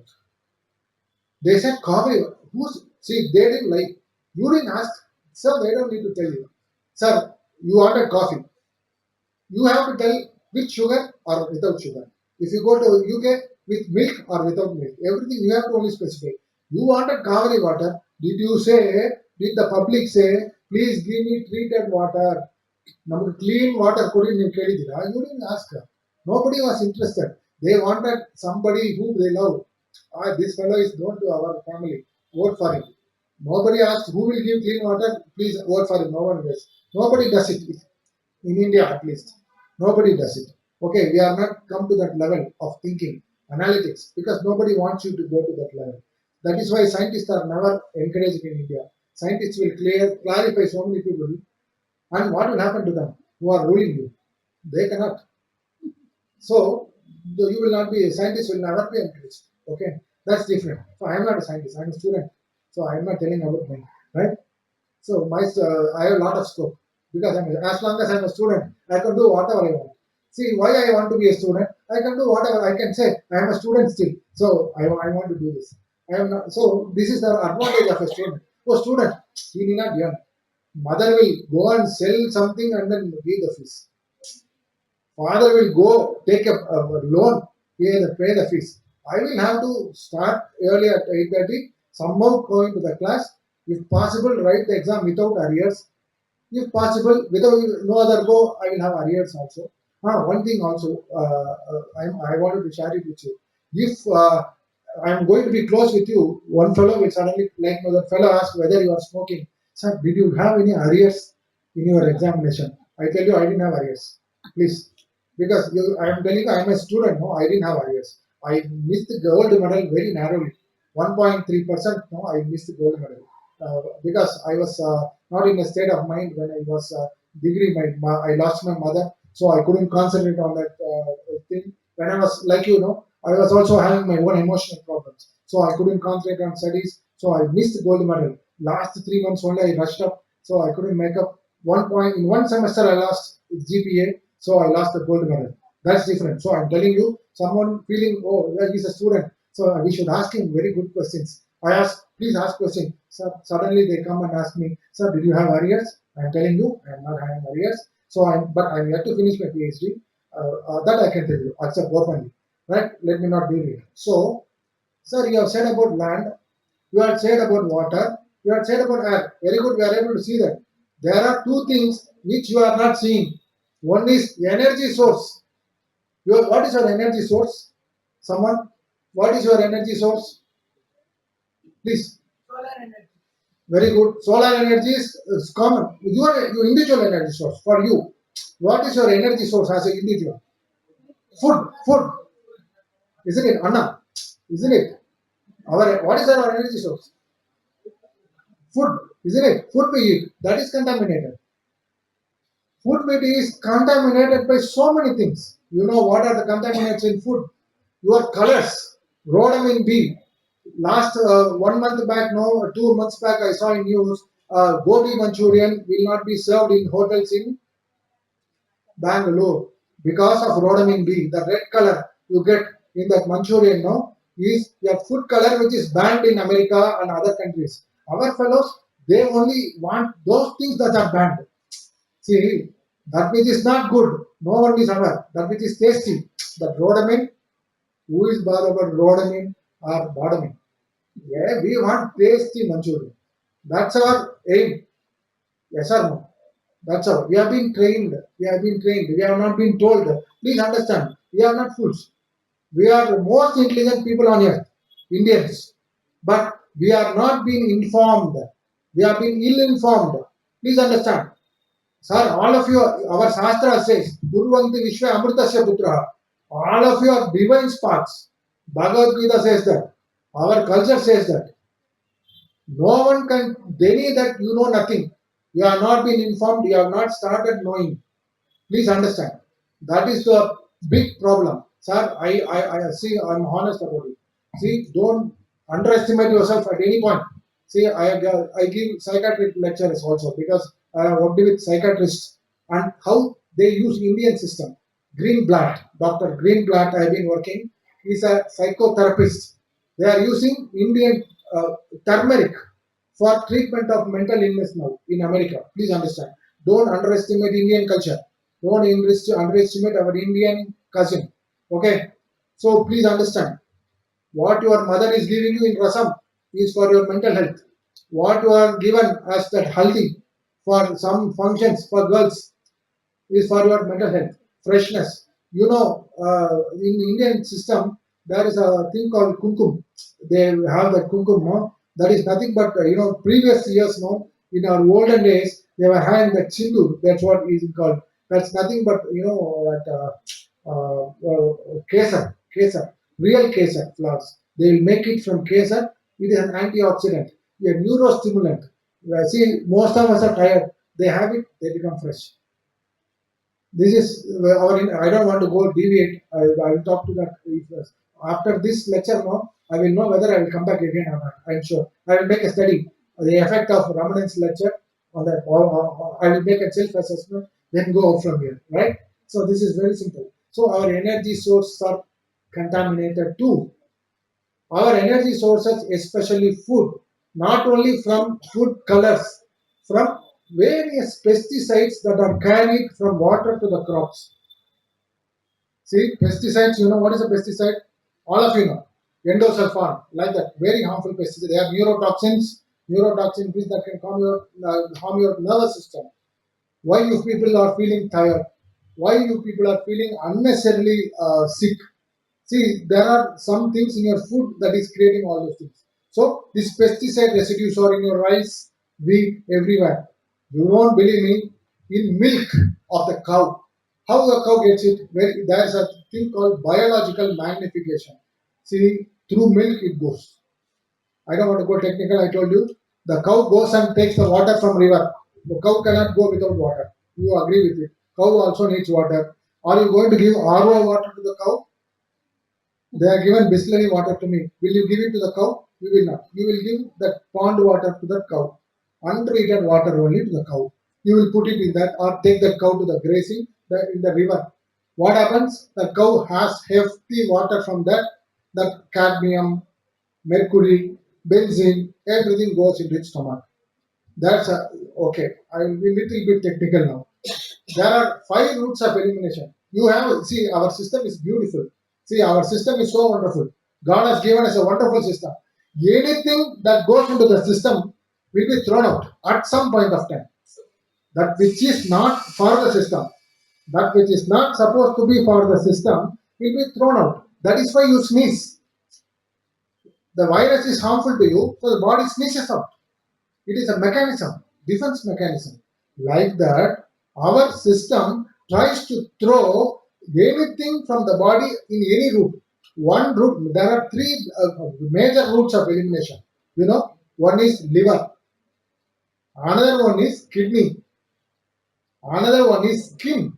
They said Kaveri. Who's see? They didn't like. You didn't ask, sir. They don't need to tell you, sir. You ordered coffee. You have to tell with sugar or without sugar. If you go to UK with milk or without milk, everything you have to only specify. You wanted Kaveri water. Did you say? Did the public say, please give me treated water? ನಮಗೆ clean water ಕೊಡಿ ನೀವು ಕೇಳಿದ್ದೀರಾ? You didn't ask. Nobody was interested. They wanted somebody who they love. Ah, this fellow is known to our family. Vote for him. Nobody asked who will give clean water. Please vote for him. No one does. Nobody does it in India at least. Nobody does it. Okay, we are not come to that level of thinking, analytics, because nobody wants you to go to that level. That is why scientists are never encouraged in India. Scientists will clarify so many people, and what will happen to them who are ruling you? They cannot. So you will not be a scientist. Will never be encouraged. Okay, that's different. So I am not a scientist. I am a student. So I am not telling about me, right? So I have a lot of scope because as long as I'm a student, I can do whatever I want. See why I want to be a student? I can do whatever I can say. I am a student still, so I want to do this. I am not. So this is the advantage of a student. Oh, student, he need not earn. Mother will go and sell something and then give the fees. Father will go take a loan, pay the fees. I will have to start early at 8:30, somehow going to the class. If possible, write the exam without arrears. If possible, without no other go, I will have arrears also. One thing also, I wanted to share it with you. If I am going to be close with you, one fellow will suddenly, like the fellow ask whether you are smoking. Sir, did you have any arrears in your examination? I tell you, I didn't have arrears. Please, because I am telling you, I am a student. No, I didn't have arrears. I missed the gold medal very narrowly. 1.3%. No, I missed the gold medal because I was not in a state of mind when I was degree. I lost my mother, so I couldn't concentrate on that thing. When I was like I was also having my own emotional problems, so I couldn't concentrate on studies. So I missed the gold medal. Last 3 months only I rushed up, so I couldn't make up 1 point in one semester. I lost GPA, so I lost the gold medal. That's different. So I'm telling you, someone feeling he's a student, so we should ask him very good questions. I ask, please ask question. So suddenly they come and ask me, sir, did you have arrears? I'm telling you, I'm not having arrears. So but I'm yet to finish my PhD. That I can tell you, accept openly, right? Let me not deal it. So, sir, you have said about land, you have said about water, you have said about air. Very good, we are able to see that. There are two things which you are not seeing. One is energy source. What is your energy source? Someone, what is your energy source? Please. Very good. Solar energy is common. Your individual energy source for you. What is your energy source as an individual? Food. Isn't it? Anna. Isn't it? What is our energy source? Food. Isn't it? Food we eat. That is contaminated. Food we eat is contaminated by so many things. You know what are the contaminants in food? Your colors. Rhodamine B. Last 1 month back, no, 2 months back, I saw in news, gobi Manchurian will not be served in hotels in Bangalore because of rhodamine B. The red color you get in that Manchurian, no, is your food color which is banned in America and other countries. Our fellows, they only want those things that are banned. See, that which is not good, no one is aware. That which is tasty, that rhodamine, who is bothered about rhodamine or bottoming? Yeah, we want tasty Manchurian. That's our aim. Yes or no? That's all. We have been trained. We have been trained. We have not been told. Please understand. We are not fools. We are the most intelligent people on earth, Indians. But we are not being informed. We are being ill-informed. Please understand. Sir, all of you, our Shastra says, Purvanti Vishwa Amritasya Putra. All of you are divine sparks. Bhagavad Gita says that. Our culture says that. No one can deny that you know nothing. You have not been informed, you have not started knowing. Please understand. That is the big problem. Sir, I see, I'm honest about it. See, don't underestimate yourself at any point. See, I give psychiatric lectures also because I have worked with psychiatrists and how they use Indian system. Greenblatt, Dr. Greenblatt, I have been working. He's a psychotherapist. They are using Indian turmeric for treatment of mental illness now in America. Please understand. Don't underestimate Indian culture. Don't underestimate our Indian cousin. Okay. So please understand. What your mother is giving you in rasam is for your mental health. What you are given as that haldi for some functions for girls is for your mental health, freshness. In Indian system, there is a thing called kumkum. They have that kumkum, no? That is nothing but, previous years, no? In our olden days, they were having that sindoor. That's what is called. That's nothing but, kesar, real kesar flowers. They will make it from kesar. It is an antioxidant, a neurostimulant. See, most of us are tired. They have it, they become fresh. This is our. I don't want to go deviate. I will talk to that after this lecture. No, I will know whether I will come back again or not. I'm sure. I will make a study the effect of Ramanan's lecture on that. Or I will make a self-assessment. Then go out from here. Right. So this is very simple. So our energy sources are contaminated too. Our energy sources, especially food, not only from food colors, from various pesticides that are carried from water to the crops. See, pesticides, you know what is a pesticide? All of you know. Endosulfan, like that, very harmful pesticide. They have neurotoxins which that can harm your nervous system. Why you people are feeling tired? Why you people are feeling unnecessarily sick? See, there are some things in your food that is creating all those things. So, these pesticide residues are in your rice, wheat, everywhere. You won't believe me, in milk of the cow. How the cow gets it? There is a thing called biological magnification. See, through milk it goes. I don't want to go technical. I told you the cow goes and takes the water from river. The cow cannot go without water. You agree with it? Cow also needs water. Are you going to give RO water to the cow? They are given Bisleri water to me. Will you give it to the cow? You will not. You will give that pond water to the cow. Untreated water only to the cow. You will put it in that or take that cow to the grazing in the river. What happens? The cow has hefty water from that cadmium, mercury, benzene, everything goes into its stomach. That's okay. I will be little bit technical now. There are five routes of elimination. You have see our system is beautiful. See our system is so wonderful. God has given us a wonderful system. Anything that goes into the system will be thrown out at some point of time. That which is not for the system, that which is not supposed to be for the system will be thrown out. That is why you sneeze. The virus is harmful to you, so the body sneezes out. It is a mechanism, defense mechanism. Like that, our system tries to throw anything from the body in any route. One route, there are three major routes of elimination. One is liver, another one is kidney, another one is skin.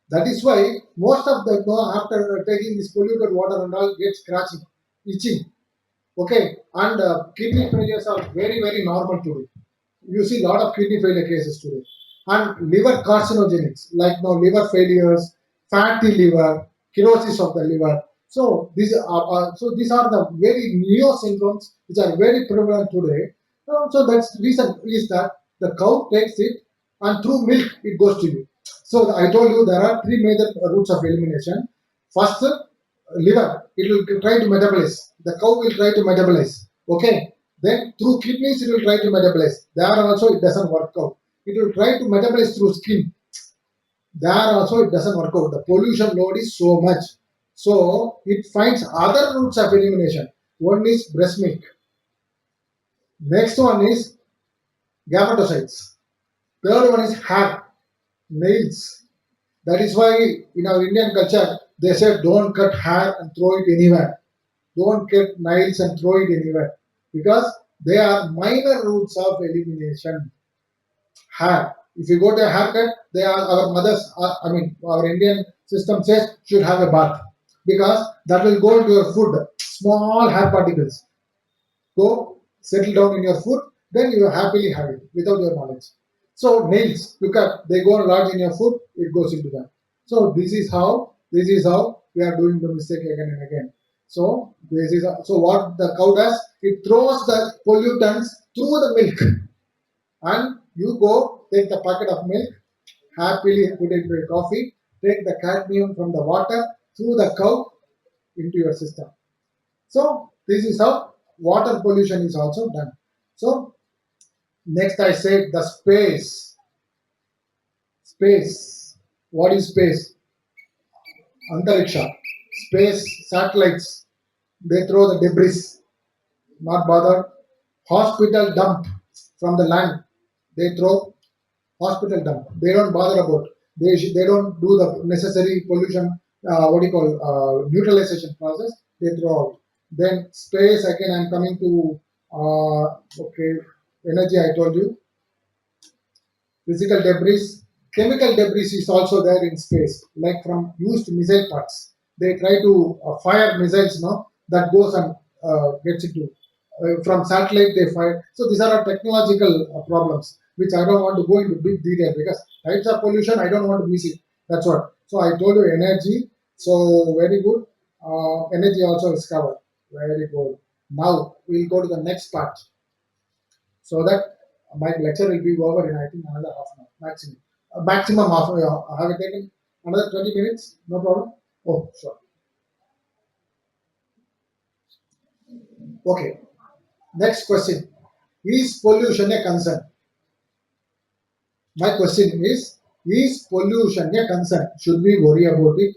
That is why most of the after taking this polluted water and all get scratching, itching. Okay, and kidney failures are very very normal today. You see a lot of kidney failure cases today. And liver carcinogenics, like now liver failures, fatty liver, cirrhosis of the liver. So these are the very neo syndromes which are very prevalent today. So that's reason is that the cow takes it and through milk it goes to you. So I told you there are three major routes of elimination. First, liver, it will try to metabolize. The cow will try to metabolize. Okay, then through kidneys it will try to metabolize. There also it doesn't work out. It will try to metabolize through skin. There also it doesn't work out. The pollution load is so much. So it finds other routes of elimination. One is breast milk. Next one is gametocytes. Third one is hair, nails. That is why in our Indian culture they say don't cut hair and throw it anywhere. Don't cut nails and throw it anywhere because they are minor routes of elimination. Hair. If you go to a haircut, they are our mothers. Our Indian system says should have a bath because that will go into your food. Small hair particles go settle down in your food, then you happily have it without your knowledge. So nails, look at they go large in your food, it goes into that. So this is how we are doing the mistake again and again. So what the cow does, it throws the pollutants through the milk, and you go take the packet of milk, happily put it into a coffee, take the cadmium from the water through the cow into your system. So this is how water pollution is also done. So next I said the space. What is space? Antariksha. Space satellites. They throw the debris. Not bothered. Hospital dump from the land. They throw hospital dump. They don't bother about. They don't do the necessary pollution. What do you call neutralization process? They throw out. Then space again. I'm coming to okay energy. I told you physical debris. Chemical debris is also there in space, like from used missile parts. They try to fire missiles, no, that goes and gets into from satellite they fire. So these are technological problems, which I don't want to go into big detail because types of pollution I don't want to miss it. That's what. So I told you energy. So very good. Energy also is covered. Very good. Now we'll go to the next part so that my lecture will be over in I think another half an hour maximum. Maximum half an hour. Have I taken another 20 minutes? No problem. Oh, sure. Okay. Next question. Is pollution a concern? My question is pollution a concern? Should we worry about it?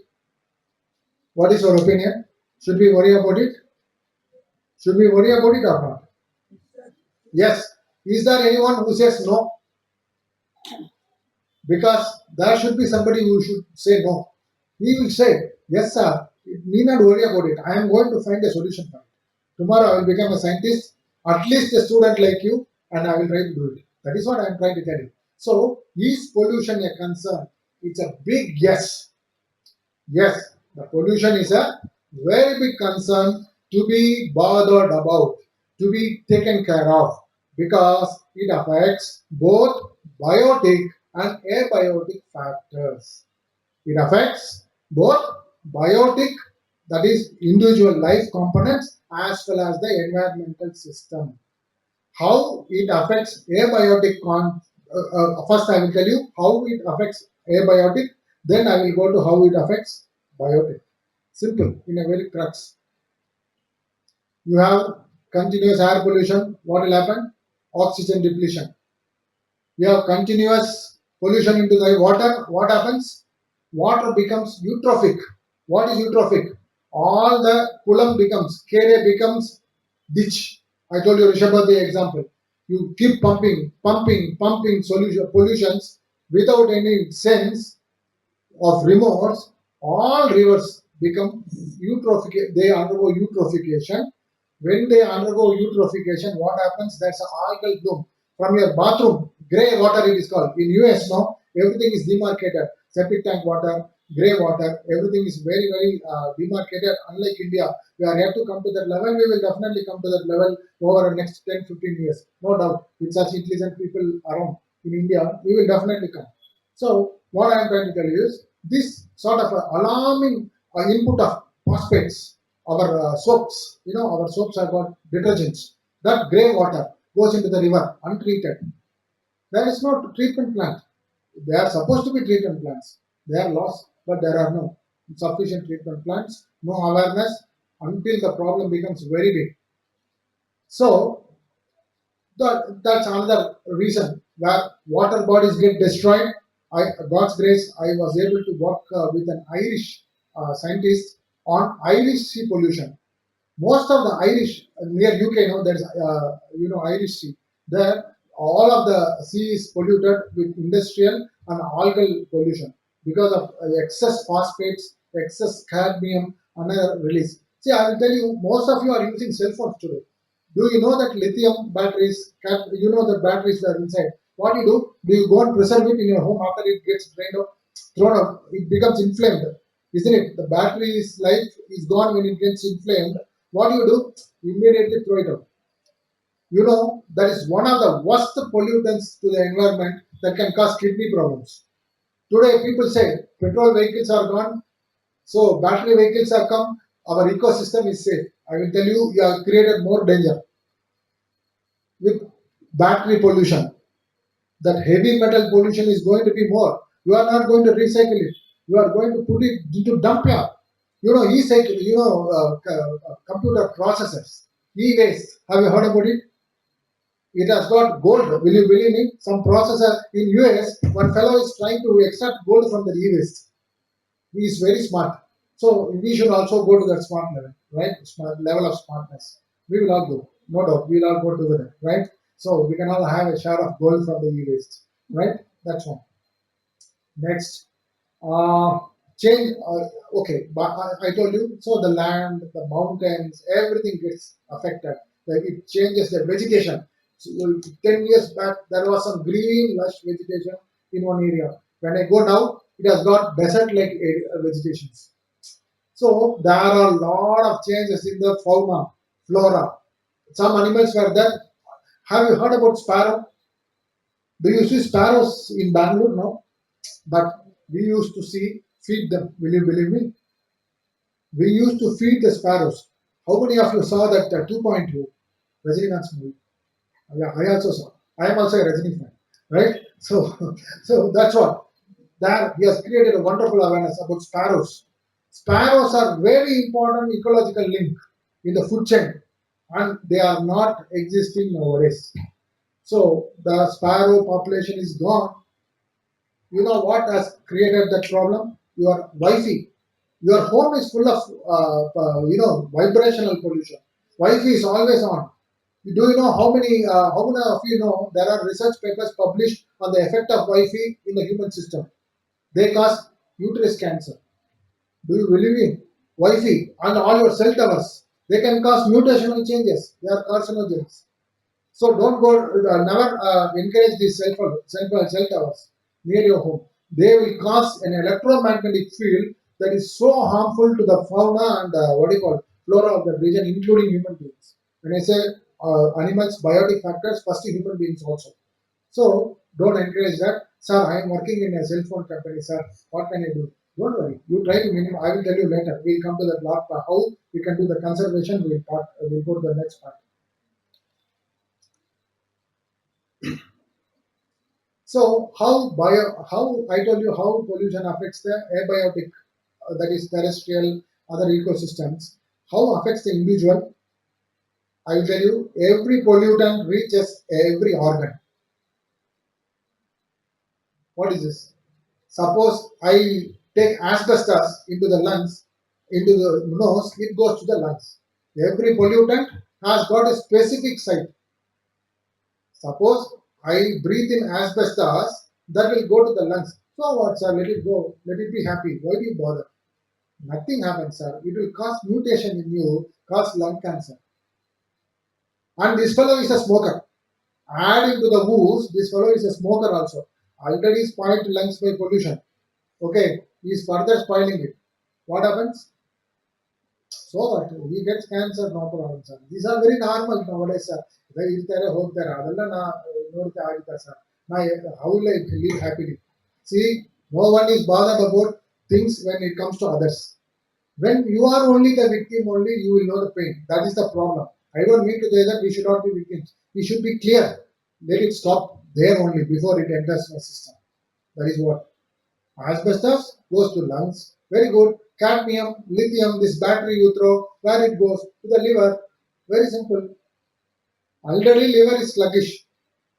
What is your opinion? Should we worry about it? Should we worry about it or not? Yes. Is there anyone who says no? Because there should be somebody who should say no. He will say, yes, sir, need not worry about it. I am going to find a solution for it. Tomorrow I will become a scientist, at least a student like you, and I will try to do it. That is what I am trying to tell you. So, is pollution a concern? It's a big yes. Yes, the pollution is a very big concern to be bothered about, to be taken care of, because it affects both biotic and abiotic factors. It affects both biotic, that is, individual life components, as well as the environmental system. How it affects abiotic first I will tell you how it affects abiotic, then I will go to how it affects biotic. Simple, in a very crux. You have continuous air pollution, what will happen? Oxygen depletion. You have continuous pollution into the water, what happens? Water becomes eutrophic. What is eutrophic? All the Kulam becomes, Kere becomes ditch. I told you Rishabhati example. You keep pumping pollutions without any sense of remorse. All rivers become eutrophic. They undergo eutrophication. When they undergo eutrophication, what happens? That's an algal bloom. From your bathroom, grey water it is called. In US now, everything is demarcated. Septic tank water, grey water, everything is very demarcated. Unlike India, we are yet to come to that level. We will definitely come to that level over the next 10, 15 years. No doubt. With such intelligent people around in India, we will definitely come. So, what I am trying to tell you is this sort of alarming input of phosphates, our soaps, our soaps have got detergents. That grey water goes into the river untreated. There is no treatment plant. There are supposed to be treatment plants. They are lost, but there are no sufficient treatment plants, no awareness until the problem becomes very big. So, that's another reason where water bodies get destroyed. God's grace, I was able to work with an Irish scientist on Irish sea pollution. Most of the Irish near UK, there's Irish Sea. There, all of the sea is polluted with industrial and algal pollution because of excess phosphates, excess cadmium, another release. See, I will tell you, most of you are using cell phones today. Do you know that lithium batteries, you know that batteries are inside? What do you do? Do you go and preserve it in your home after it gets drained out, thrown out? It becomes inflamed, isn't it? The battery's life is gone when it gets inflamed. What do? Immediately throw it out. That is one of the worst pollutants to the environment that can cause kidney problems. Today, people say petrol vehicles are gone, so battery vehicles have come, our ecosystem is safe. I will tell you, you have created more danger with battery pollution. That heavy metal pollution is going to be more. You are not going to recycle it. You are going to put it into dump yard. E-cycle, computer processors, e-waste. Have you heard about it? It has got gold. Will you believe me? Some processor in US, one fellow is trying to extract gold from the e-waste. He is very smart. So we should also go to that smart level, right? Smart level of smartness. We will all go, no doubt. We will all go together, right? So we can all have a share of gold from the e-waste, right? That's one. Next, uh, change. Okay, but I told you. So the land, the mountains, everything gets affected. Like it changes the vegetation. So 10 years back, there was some green, lush vegetation in one area. When I go now, it has got desert-like vegetations. So there are a lot of changes in the fauna, flora. Some animals were there. Have you heard about sparrow? Do you see sparrows in Bangalore now? But we used to see feed them. Will you believe me? We used to feed the sparrows. How many of you saw that 2.2 Rajinikanth's movie? Yeah, I also saw. I am also a Rajini fan, right? So, so that's what. There he has created a wonderful awareness about sparrows. Sparrows are very important ecological link in the food chain, and they are not existing nowadays. So the sparrow population is gone. You know what has created that problem? Your Wi-Fi. Your home is full of vibrational pollution. Wi-Fi is always on. Do you know how many of you know there are research papers published on the effect of Wi-Fi in the human system? They cause uterus cancer. Do you believe me? Wi-Fi and all your cell towers, they can cause mutational changes. They are carcinogens. So don't go, never encourage these cell towers near your home. They will cause an electromagnetic field that is so harmful to the fauna and what do you call flora of the region, including human beings. When I say animals, biotic factors, first human beings also. So don't encourage that. Sir, I am working in a cell phone company, sir. What can I do? Don't worry. You try to minimize. I will tell you later. We'll come to that part. How we can do the conservation. We'll go to the next part. So how I told you how pollution affects the abiotic, that is terrestrial, other ecosystems. How affects the individual? I will tell you. Every pollutant reaches every organ. What is this? Suppose I take asbestos into the lungs, into the nose, it goes to the lungs. Every pollutant has got a specific site. Suppose I breathe in asbestos, that will go to the lungs. So what, sir? Let it go. Let it be happy. Why do you bother? Nothing happens, sir. It will cause mutation in you, cause lung cancer. And this fellow is a smoker. Adding to the woos, this fellow is a smoker also. Already spoiled lungs by pollution. Okay, he is further spoiling it. What happens? So that he gets cancer, no problem, sir. These are very normal nowadays, sir. ಇರ್ತಾರೆ ಹೋಗ್ತಾರೆ ಅದೆಲ್ಲ ನಾ ನೋಡ್ತಾ ಆಗುತ್ತೆ sir ನಾ how will I live happily? See, no one is bothered about things when it comes to others. When you are only the victim, only you will know the pain. That is the problem. I don't mean to say that we should not be victims. We should be clear. Let it stop there only before it enters my system. That is what. Asbestos goes to lungs. Very good. Cadmium, lithium, this battery you throw, where it goes? To the liver. Very simple. Already liver is sluggish.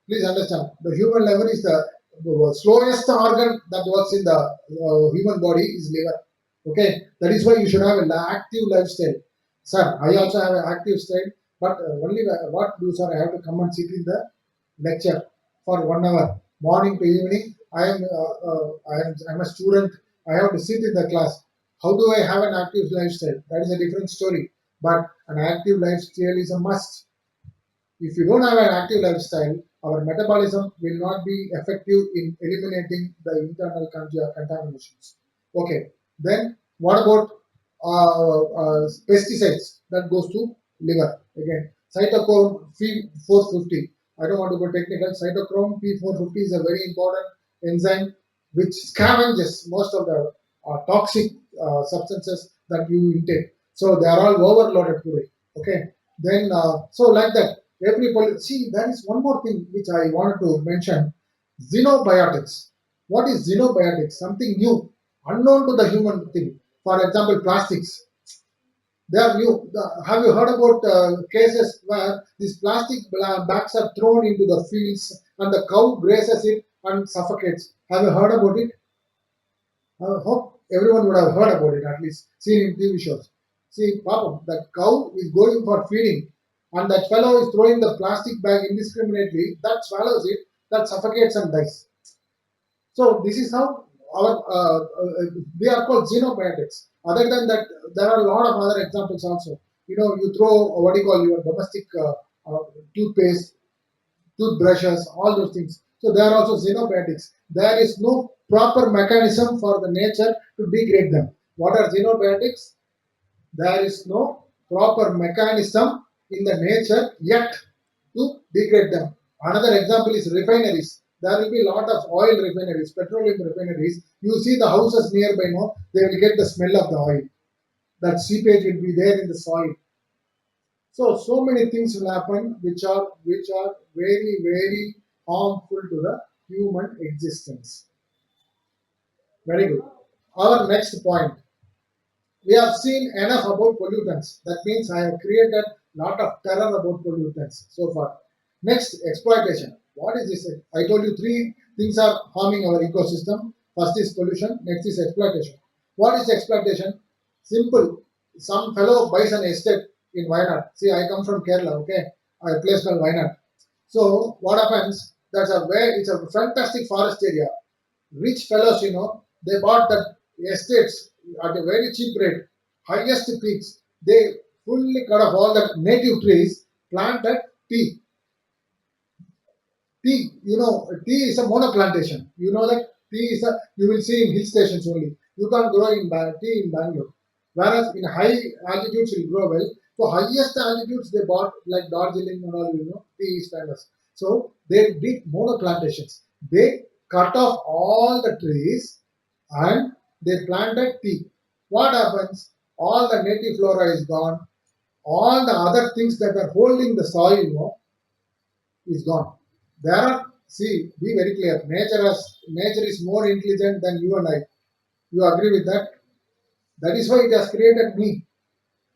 Please understand. The human liver is the slowest organ that works in the human body is liver. Okay. That is why you should have an active lifestyle. Sir, I also have an active style, but only what do, sir? I have to come and sit in the lecture for 1 hour, morning to evening. I'm a student. I have to sit in the class. How do I have an active lifestyle? That is a different story. But an active lifestyle is a must. If you don't have an active lifestyle, our metabolism will not be effective in eliminating the internal contaminations. Okay. Then what about pesticides? That goes to liver again. Cytochrome P450. I don't want to go technical. Cytochrome P450 is a very important enzyme which scavenges most of the toxic substances that you intake. So they are all overloaded today. Okay. Then so like that. See, there is one more thing which I wanted to mention. Xenobiotics. What is xenobiotics? Something new, unknown to the human thing. For example, plastics. They are new. Have you heard about cases where these plastic bags are thrown into the fields and the cow grazes it and suffocates? Have you heard about it? I hope everyone would have heard about it, at least seen in TV shows. See, Papa, the cow is going for feeding, and that fellow is throwing the plastic bag indiscriminately. That swallows it, that suffocates and dies. So this is how our they are called xenobiotics. Other than that, there are a lot of other examples also. You throw what do you call your domestic toothpaste, toothbrushes, all those things. So they are also xenobiotics. There is no proper mechanism for the nature to degrade them. What are xenobiotics? There is no proper mechanism in the nature yet to degrade them. Another example is refineries. There will be a lot of oil refineries, petroleum refineries. You see the houses nearby, no, they will get the smell of the oil. That seepage will be there in the soil. So many things will happen which are very very harmful to the human existence. Very good. Our next point. We have seen enough about pollutants. That means I have created a lot of terror about pollutants so far. Next, exploitation. What is this? I told you three things are harming our ecosystem. First is pollution, next is exploitation. What is exploitation? Simple. Some fellow buys an estate in Wayanad. See, I come from Kerala, okay? A place called Wayanad. So what happens? It's a fantastic forest area. Rich fellows, they bought the estates at a very cheap rate, highest peaks. They fully cut off all the native trees, planted tea. Tea is a monoplantation. You know that you will see in hill stations only. You can't grow tea in Bangalore. Whereas in high altitudes it will grow well. For highest altitudes they bought like Darjeeling and all, tea is famous. So they did monoplantations. They cut off all the trees and they planted tea. What happens? All the native flora is gone. All the other things that are holding the soil, is gone. Be very clear. Nature is more intelligent than you and I. You agree with that? That is why it has created me,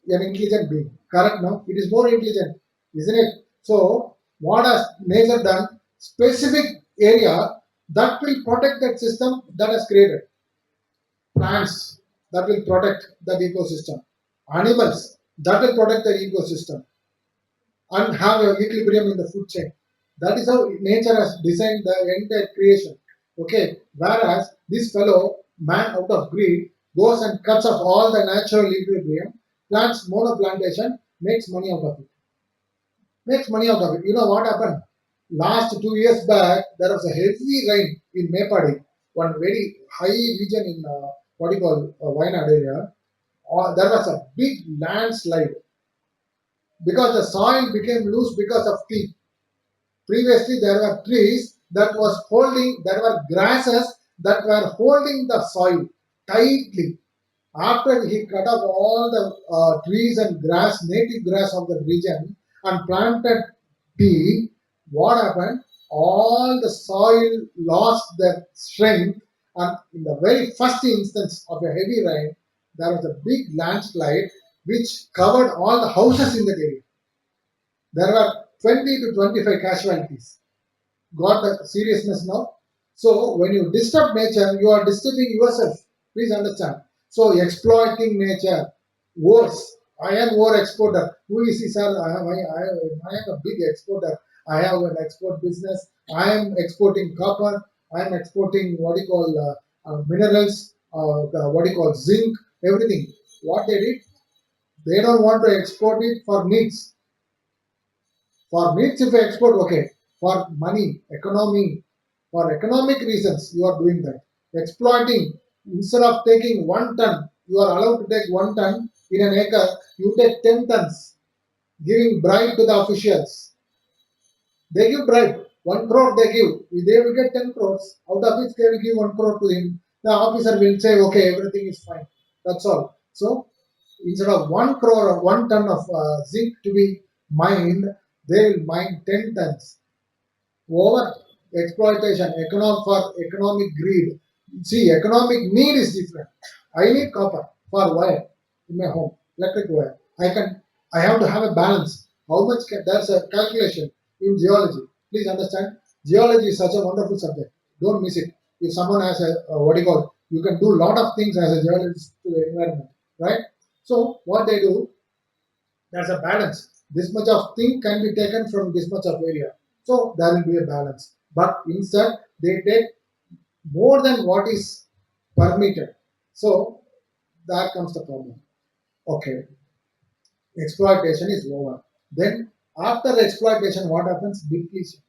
an intelligent being. Correct? No, it is more intelligent, isn't it? So, what has nature done? Specific area that will protect that system that has created. Plants that will protect that ecosystem. Animals that will protect the ecosystem and have a equilibrium in the food chain. That is how nature has designed the entire creation. Okay, whereas this fellow, man out of greed, goes and cuts off all the natural equilibrium, plants monoplantation, makes money out of it. Makes money out of it. You know what happened? Last 2 years back, there was a heavy rain in Mepadi, one very high region in what you call Wayanad area. There was a big landslide because the soil became loose because of tea. Previously, there were trees there were grasses that were holding the soil tightly. After he cut off all the trees and grass, native grass of the region, and planted tea, what happened? All the soil lost their strength, and in the very first instance of a heavy rain, there was a big landslide which covered all the houses in the area. There were 20 to 25 casualties. Got the seriousness now? So when you disturb nature, you are disturbing yourself. Please understand. So exploiting nature, worse. I am war exporter. Who is he, sir? I am a big exporter. I have an export business. I am exporting copper. I am exporting what you call minerals, what you call zinc, everything. What they did, they don't want to export it for needs. For needs, if you export, okay. For money, economy, for economic reasons, you are doing that. Exploiting, instead of taking 1 ton, you are allowed to take 1 ton in an acre, you take 10 tons, giving bribe to the officials. They give bribe, 1 crore they give, they will get 10 crores, out of which they will give 1 crore to him. The officer will say, okay, everything is fine. That's all. So, instead of 1 crore or 1 ton of zinc to be mined, they will mine 10 tons. Over exploitation, for economic greed. See, economic need is different. I need copper for wire in my home, electric wire. I have to have a balance. How much there's a calculation in geology. Please understand, geology is such a wonderful subject. Don't miss it. If someone has what do you call, you can do a lot of things as a geologist to the environment, right? So what they do, there's a balance. This much of thing can be taken from this much of area. So there will be a balance. But instead, they take more than what is permitted. So there comes the problem. Okay, exploitation is over. Then after exploitation, what happens? Depletion.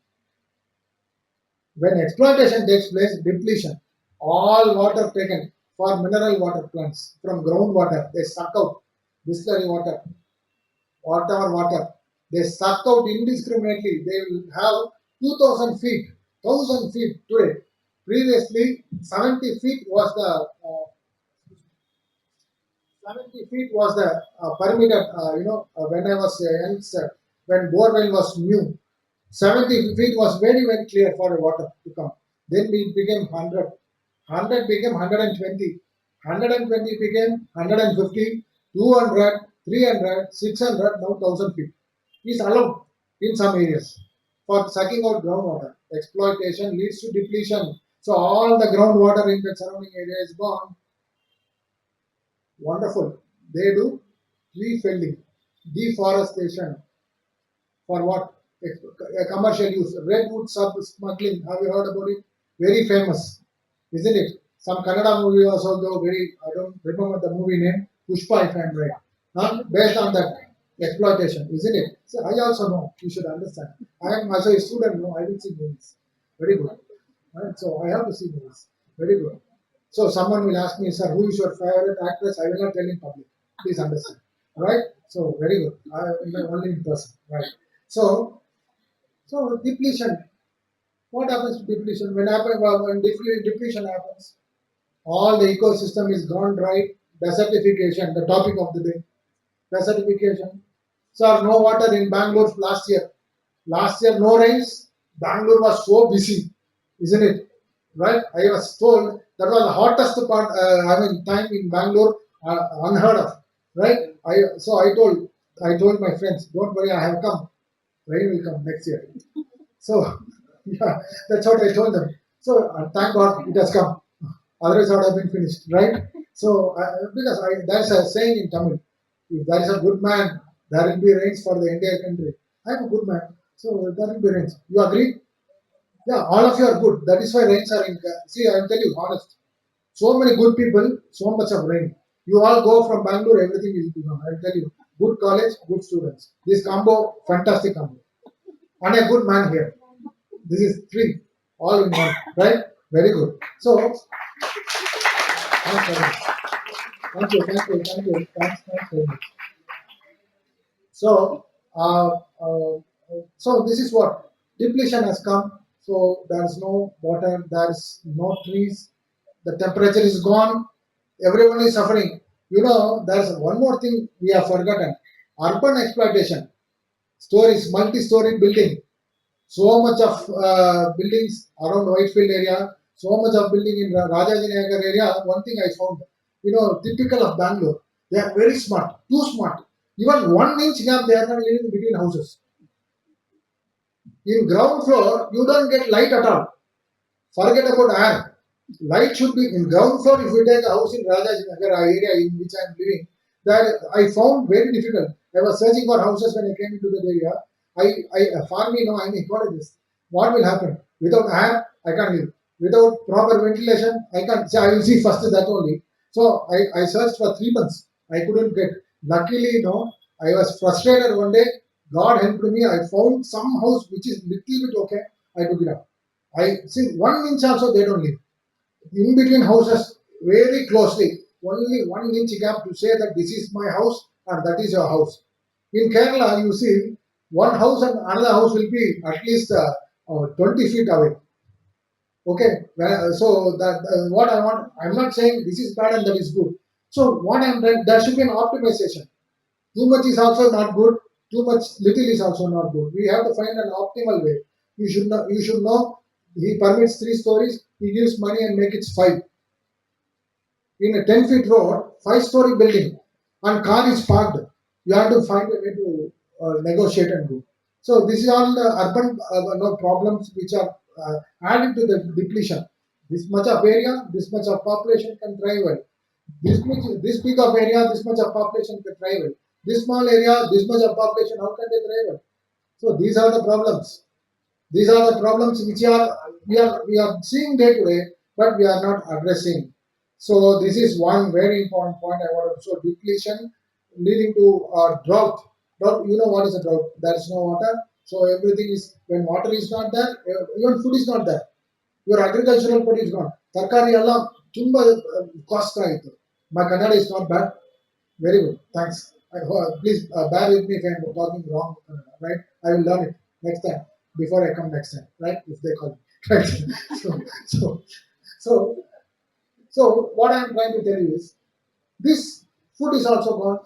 When exploitation takes place, depletion. All water taken for mineral water plants from groundwater, they suck out distillery water, whatever water. They suck out indiscriminately. They will have 2000 feet, 1000 feet today. Previously, 70 feet was the 70 feet was the permitted, when I was a youngster, when borewell was new. 70 feet was very, very clear for the water to come. Then it became 100. 100 became 120. 120 became 150, 200, 300, 600, now 1000 feet. Is allowed in some areas for sucking out groundwater. Exploitation leads to depletion. So all the groundwater in the surrounding area is gone. Wonderful. They do tree felling, deforestation for what? Commercial use. Redwood sub smuggling. Have you heard about it? Very famous, isn't it? Some Kannada movie was also very, I don't remember the movie name, Pushpa if I'm right. Based on that exploitation, isn't it? So I also know, you should understand. I am also a student, no, I will see movies. Very good. Right? So I have to see movies. Very good. So someone will ask me, sir, who is your favorite actress? I will not tell in public. Please understand. Right? So very good. I am only in person. Right. So depletion. What happens to depletion? When depletion happens, all the ecosystem is gone dry. Desertification, the topic of the day. Desertification. Sir, no water in Bangalore last year. Last year, no rains. Bangalore was so busy, isn't it? Right? I was told that was the hottest part. Time in Bangalore, unheard of. Right? I told my friends, don't worry, I have come. Rain will come next year. So, yeah, that's what I told them. So, thank God it has come. Otherwise, I would have been finished, right? So, there's a saying in Tamil: if there is a good man, there will be rains for the entire country. I am a good man, so there will be rains. You agree? Yeah, all of you are good. That is why rains are in. See, I will tell you honest. So many good people, so much of rain. You all go from Bangalore, everything will be gone. I will tell you. Good college, good students. This combo, fantastic combo. And a good man here. This is three, all in one, right? Very good. So, thanks very much. Thanks very much. So, uh, uh, so this is what depletion has come. So there's no water, there's no trees, the temperature is gone, everyone is suffering. There's one more thing we have forgotten: urban exploitation, stories, multi-story building. So much of buildings around Whitefield area, so much of building in Rajajinagar area. One thing I found, typical of Bangalore, they are very smart, too smart. Even 1 inch gap they are not living between houses. In ground floor, you don't get light at all. Forget about air. Light should be in ground floor. If you take a house in Rajajinagar area in which I am living, that I found very difficult. I was searching for houses when I came into that area. For me, no, I'm ecologist. What will happen? Without air, I can't live. Without proper ventilation, I can't. So I will see first that only. So I searched for 3 months. I couldn't get. Luckily, I was frustrated one day. God helped me. I found some house which is little bit okay. I took it up. I see 1 inch also they don't live. In between houses, very closely, only 1 inch gap to say that this is my house and that is your house. In Kerala, you see one house and another house will be at least 20 feet away. Okay, so that what I want, I'm not saying this is bad and that is good. So what I'm trying, there should be an optimization. Too much is also not good. Too much little is also not good. We have to find an optimal way. You should know. You should know. He permits 3 stories. He gives money and make it 5. In a 10 feet road, 5-story building, and car is parked. You have to find a way to negotiate and do. So this is all the urban problems which are added to the depletion. This much of area, this much of population can thrive well. This big of area, this much of population can thrive well. This small area, this much of population, how can they thrive well? So these are the problems. These are the problems which we are seeing day to day, but we are not addressing. So this is one very important point I want to show: depletion leading to drought. Drought. You know what is a drought? There is no water. So everything is when water is not there, even food is not there. Your agricultural produce is gone. ತರಕಾರಿ ಎಲ್ಲ ತುಂಬಾ cost ಆಯಿತು. My Kannada is not bad. Very good. Thanks. Please bear with me if I'm talking wrong. Right? I will learn it next time before I come next time. Right? If they call me. Right? so, so, so, so, what I'm trying to tell you is this food is also gone.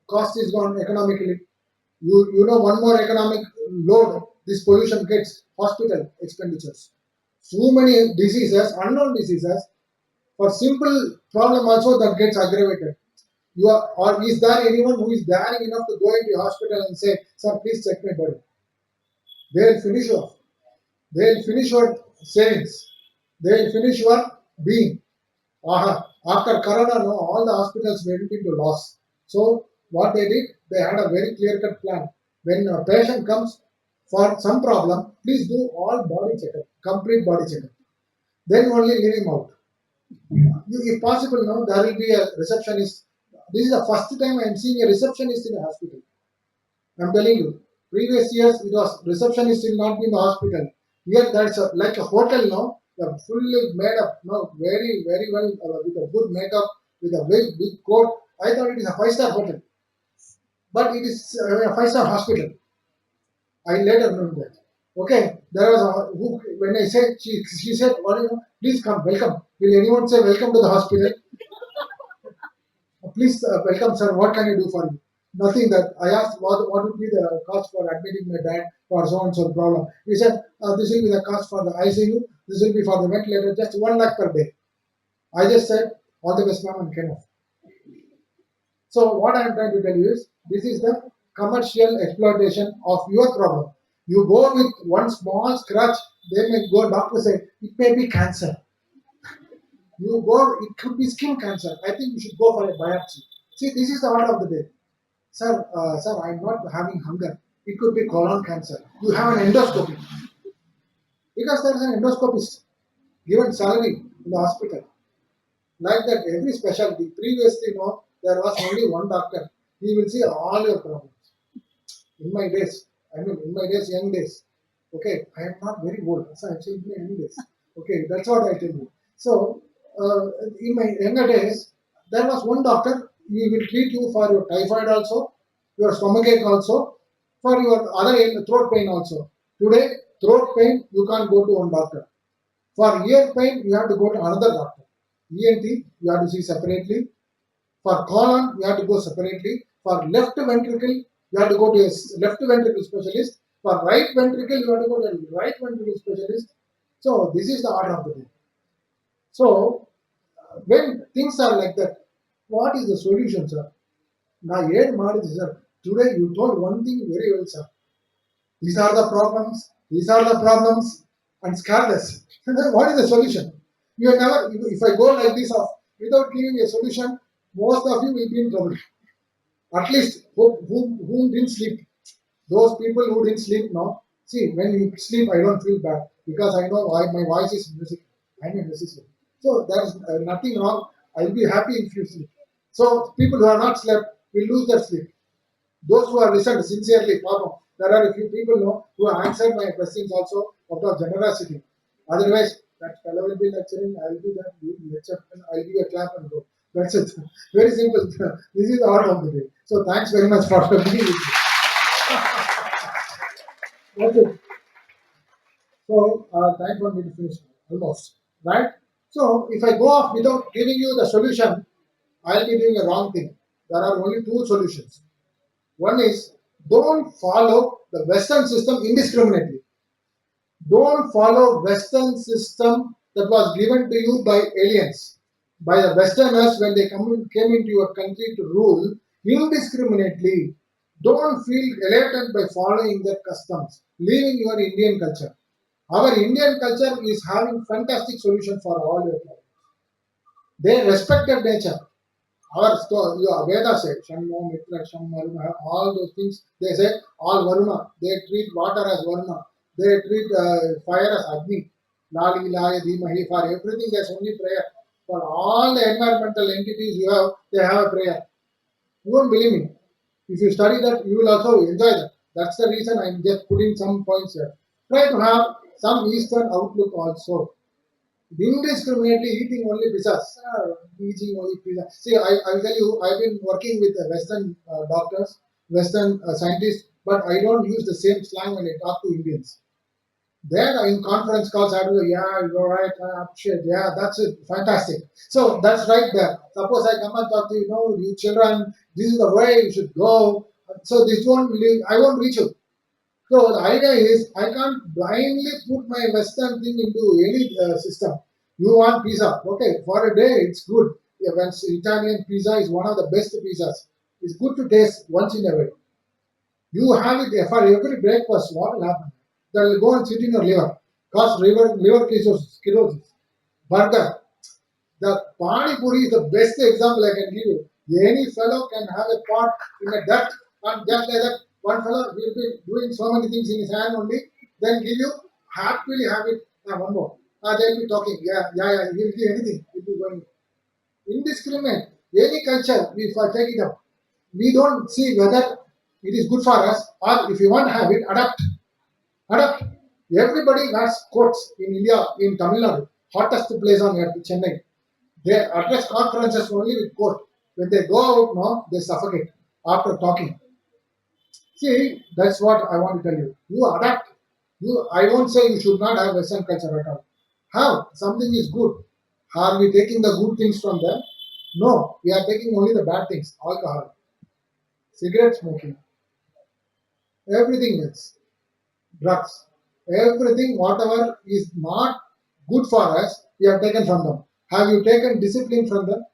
Cost is gone economically. You know one more economic load this pollution gets hospital expenditures. So many diseases, unknown diseases, for simple problem also that gets aggravated. You are, or is there anyone who is daring enough to go into the hospital and say, "Sir, please check my body"? They will finish you off. They will finish your savings. They will finish your being. After Corona, no, all the hospitals went into loss. So what they did, they had a very clear-cut plan. When a patient comes for some problem, please do all body checkup, complete body checkup. Then only leave him out. If possible, no, there will be a receptionist. This is the first time I am seeing a receptionist in a hospital. I'm telling you, previous years it was receptionist will not be in the hospital. Here that's like a hotel, no, fully made up, no, very very well with a good makeup, with a big coat. I thought it is a 5-star hotel, but it is a 5-star hospital. I later knew that. Okay, there was a who when I said she said, "What you know? Please come, welcome." Will anyone say welcome to the hospital? Please welcome, sir. What can I do for you? Nothing. That I asked what would be the cost for admitting my dad for so and so problem. He said this will be the cost for the ICU. This will be for the ventilator. Just 1 lakh per day. I just said all the best, ma'am, and came off. So what I am trying to tell you is this is the commercial exploitation of your problem. You go with one small scratch, they may go doctor say it may be cancer. You go, it could be skin cancer. I think you should go for a biopsy. See, this is the order of the day. Sir, I'm not having hunger. It could be colon cancer. You have an endoscopy because there is an endoscopist given salary in the hospital. Like that, every specialty. Previously, no, there was only one doctor. He will see all your problems. In my days, young days. Okay, I am not very old, so I'm saying in my young days. Okay, that's what I tell you. So, in my younger days, there was one doctor. He will treat you for your typhoid also, your stomachache also, for your other throat pain also. Today, throat pain you can't go to one doctor. For ear pain, you have to go to another doctor. ENT, you have to see separately. For colon, you have to go separately. For left ventricle, you have to go to a left ventricle specialist. For right ventricle, you have to go to a right ventricle specialist. So this is the order of the day. So when things are like that, what is the solution, sir? Now, sir. Today you told one thing very well, sir. These are the problems. These are the problems, and scarless. What is the solution? You have never. If I go like this off without giving a solution, most of you will be in trouble. At least who didn't sleep. Those people who didn't sleep now. See, when you sleep, I don't feel bad because I know why my voice is music. I'm a musician. So there's nothing wrong. I'll be happy if you sleep. So people who are not slept will lose their sleep. Those who have listened sincerely, Papa, there are a few people know who have answered my questions also out of generosity. Otherwise, that fellow will be lecturing, I'll be there, lecture, and I'll give a clap and go. That's it. Very simple. This is the order of the day. So thanks very much for being with me. That's it. So time for me to finish almost. Right? So if I go off without giving you the solution, I'll be doing a wrong thing. There are only two solutions. One is don't follow the Western system indiscriminately. Don't follow Western system that was given to you by aliens, by the Westerners when they came into your country to rule. indiscriminately. Don't feel elated by following their customs, leaving your Indian culture. Our Indian culture is having fantastic solution for all your problems. They respected nature. Your Veda say, Shanmo, Mitra, Sham, Varuna, all those things, they say all Varuna. They treat water as Varuna. They treat fire as Agni. Lali, Laya, Dhimahi, for everything there's only prayer. For all the environmental entities you have, they have a prayer. You won't believe me. If you study that, you will also enjoy that. That's the reason I'm just putting some points here. Try to have some Eastern outlook also. Indiscriminately eating only pizzas, eating only pizza. See, I will tell you, I've been working with Western doctors, Western scientists, but I don't use the same slang when I talk to Indians. There in conference calls, I will go, yeah, you're right, I appreciate, yeah, that's it, fantastic. So that's right there. Suppose I come and talk to you, no, you children, this is the way you should go. So this won't, I won't reach you. So the idea is I can't blindly put my Western thing into any system. You want pizza, okay? For a day, it's good. Yeah, when Italian pizza is one of the best pizzas. It's good to taste once in a while. You have it for every breakfast. What will happen? That will go and sit in your liver, cause liver cirrhosis. Burger. The Pani Puri is the best example I can give you. Any fellow can have a pot in a dirt and just like that, one fellow will be doing so many things in his hand only, then give you, happily have it, one more. They'll be talking, he will give anything, he'll be going. Indiscriminate. Any culture, we take it up. We don't see whether it is good for us or if you want to have it, adapt. Adapt. Everybody wears coats in India, in Tamil Nadu, hottest place on earth, Chennai. They address conferences only with quote. When they go out now, they suffocate after talking. See, that's what I want to tell you. You adapt. I won't say you should not have Western culture at all. Have something is good. Are we taking the good things from them? No, we are taking only the bad things. Alcohol, cigarette smoking, everything else, drugs, everything, whatever is not good for us, we have taken from them. Have you taken discipline from them?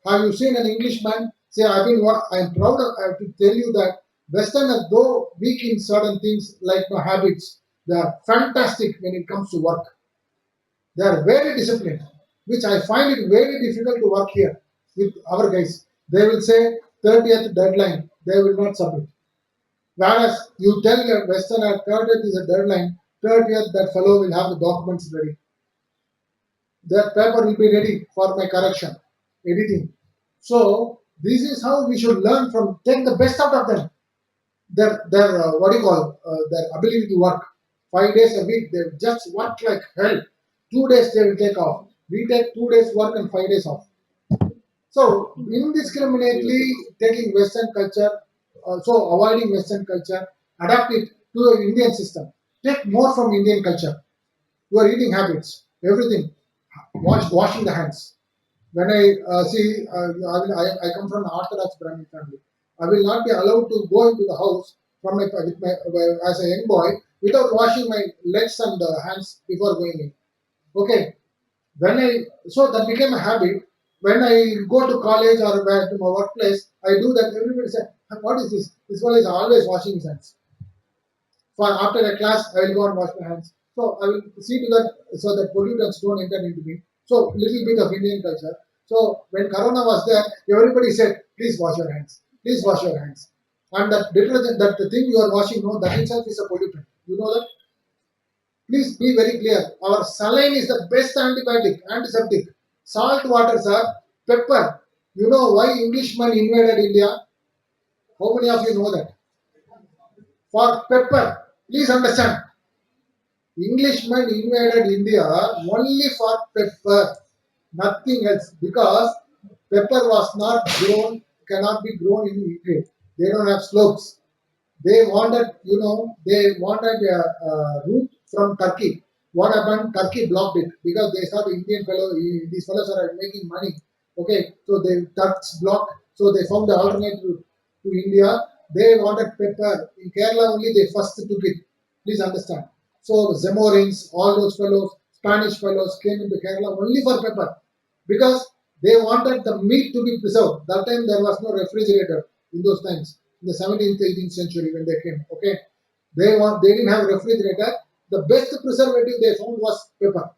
Have you seen an Englishman say, I am proud of, I have to tell you that Westerners, though weak in certain things like my habits, they are fantastic when it comes to work. They are very disciplined, which I find it very difficult to work here with our guys. They will say 30th deadline, they will not submit. Whereas you tell a Westerner 30th is a deadline, 30th that fellow will have the documents ready. That paper will be ready for my correction, editing. So this is how we should learn from, take the best out of them. Their what do you call their ability to work. 5 days a week they just work like hell. 2 days they will take off. We take 2 days work and 5 days off. So indiscriminately taking Western culture, so avoiding Western culture, adapt it to the Indian system. Take more from Indian culture. Your eating habits, everything. Washing the hands. When I see, I come from an Orthodox Brahmin family. I will not be allowed to go into the house from as a young boy without washing my legs and hands before going in. Okay, so that became a habit. When I go to college or to my workplace, I do that. Everybody says, "What is this? This one is always washing his hands." For after a class, I will go and wash my hands. So I will see to that so that pollutants don't enter into me. So little bit of Indian culture. So when Corona was there, everybody said, "Please wash your hands. Please wash your hands." And that detergent, that the thing you are washing, no, that itself is a pollutant. You know that? Please be very clear. Our saline is the best antibiotic, antiseptic. Salt water, sir. Pepper. You know why Englishmen invaded India? How many of you know that? For pepper. Please understand. Englishmen invaded India only for pepper, nothing else, because pepper was not grown, cannot be grown in UK. They don't have slopes. They wanted, they wanted a route from Turkey. What happened? Turkey blocked it because they thought these fellows are making money. Okay, so the Turks blocked. So they found the alternate route to India. They wanted pepper. In Kerala only they first took it. Please understand. So Zamorins, all those fellows, Spanish fellows came into Kerala only for pepper because they wanted the meat to be preserved. That time there was no refrigerator. in those times, in the 17th, 18th century when they came. Okay, they didn't have refrigerator. The best preservative they found was pepper.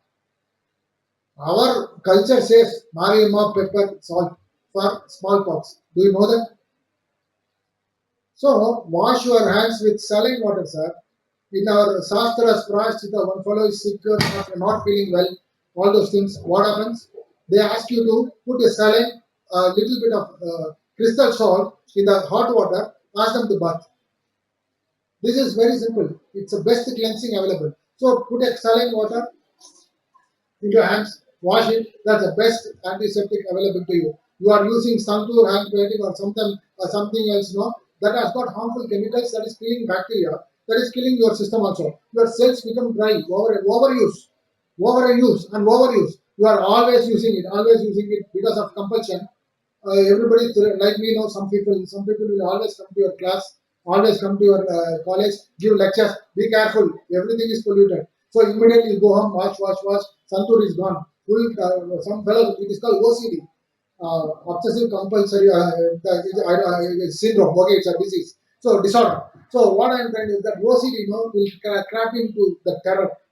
Our culture says Mariamma pepper salt for smallpox. Do you know that? So wash your hands with saline water, sir. In our Shastras, Prashchita, one fellow is sick or not feeling well, all those things. What happens? They ask you to put a saline, a little bit of crystal salt in the hot water, ask them to bath. This is very simple. It's the best cleansing available. So put a saline water in your hands, wash it. That's the best antiseptic available to you. You are using Santur hand painting or something else, no? That has got harmful chemicals that is killing bacteria, that is killing your system also. Your cells become dry, overuse. You are always using it because of compulsion. Everybody like me know some people will always come to your class, always come to your college, give lectures. Be careful, everything is polluted. So immediately you go home, wash. Santur is gone. Full some fellow it is called OCD, obsessive compulsory syndrome. Okay, it's a disease. So disorder. So what I'm trying is that OCD, will crap into the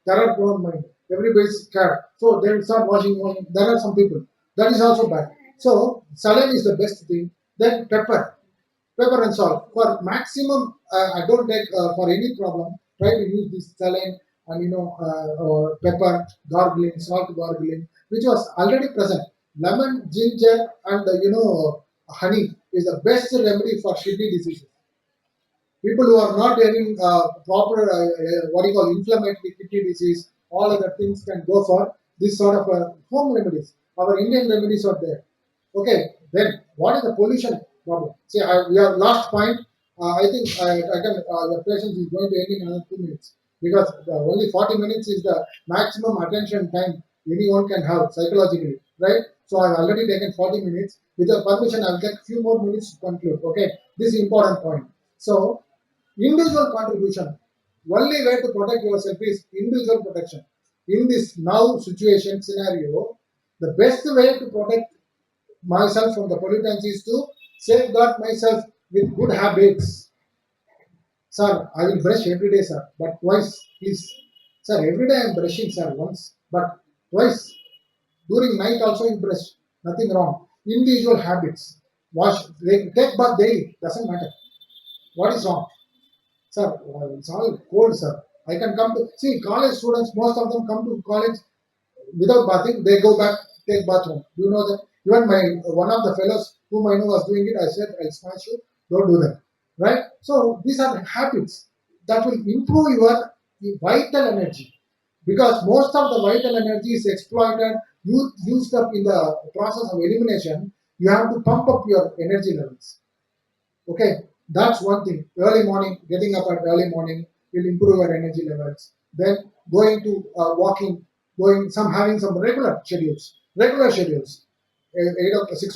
terror-prone mind. Everybody's scared. So they will start washing. There are some people. That is also bad. So saline is the best thing. Then pepper and salt for maximum. I don't take for any problem. Try to use this saline and pepper gargling, salt gargling, which was already present. Lemon, ginger, and honey is the best remedy for kidney diseases. People who are not having proper what you call inflammatory kidney disease, all other things can go for this sort of home remedies. Our Indian remedies are there. Okay, then what is the pollution problem? See, we have last point. I think I can. Your patience is going to end in another 2 minutes because only 40 minutes is the maximum attention time anyone can have psychologically, right? So I've already taken 40 minutes. With your permission, I'll take a few more minutes to conclude. Okay, this is important point. So individual contribution. Only way to protect yourself is individual protection. In this now situation scenario, the best way to protect myself from the pollutants is to safeguard myself with good habits. Sir, I will brush every day, sir, but twice, please. Sir, every day I am brushing, sir, once, but twice. During night also you brush. Nothing wrong. Individual habits. Wash, take bath daily. Doesn't matter. What is wrong? Sir, it's all cold, sir. I can come to see college students. Most of them come to college without bathing. They go back, take bathroom. Do you know that? Even my one of the fellows whom I know was doing it. I said, I'll smash you. Don't do that, right? So these are habits that will improve your vital energy because most of the vital energy is exploited, used up in the process of elimination. You have to pump up your energy levels. Okay, that's one thing. Early morning, getting up at early morning will improve your energy levels. Then going to walking, having some regular schedules. 6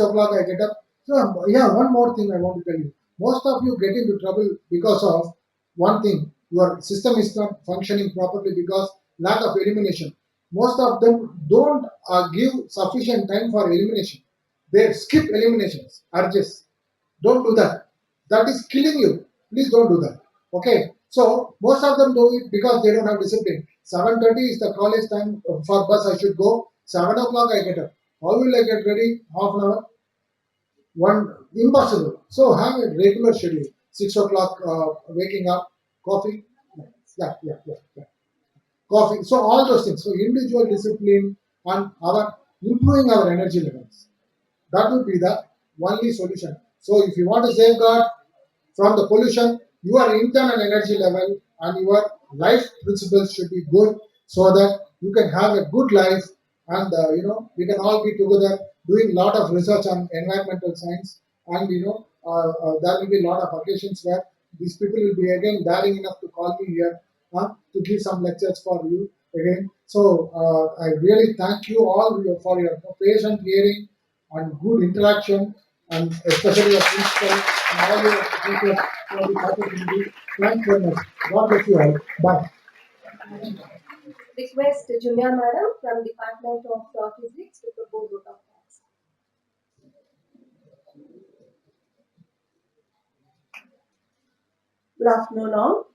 o'clock I get up. So yeah, one more thing I want to tell you. Most of you get into trouble because of one thing. Your system is not functioning properly because lack of elimination. Most of them don't give sufficient time for elimination. They skip eliminations, urges. Don't do that. That is killing you. Please don't do that. Okay. So most of them do it because they don't have discipline. 7:30 is the college time for bus. I should go. 7 o'clock I get up. How will I get ready? Half an hour. One impossible. So have a regular schedule. 6 o'clock waking up, coffee. Yeah. Coffee. So all those things. So individual discipline and our improving our energy levels. That would be the only solution. So if you want to safeguard from the pollution, your internal energy level and your life principles should be good so that you can have a good life and we can all be together doing a lot of research on environmental science and there will be a lot of occasions where these people will be again daring enough to call me here to give some lectures for you again. So I really thank you all for your patient hearing and good interaction and especially your principal and all your teachers for this opportunity. Thanks very much. God bless you all. Bye. Request Julia Madam from Department of Physics to propose vote of thanks. Good afternoon, all.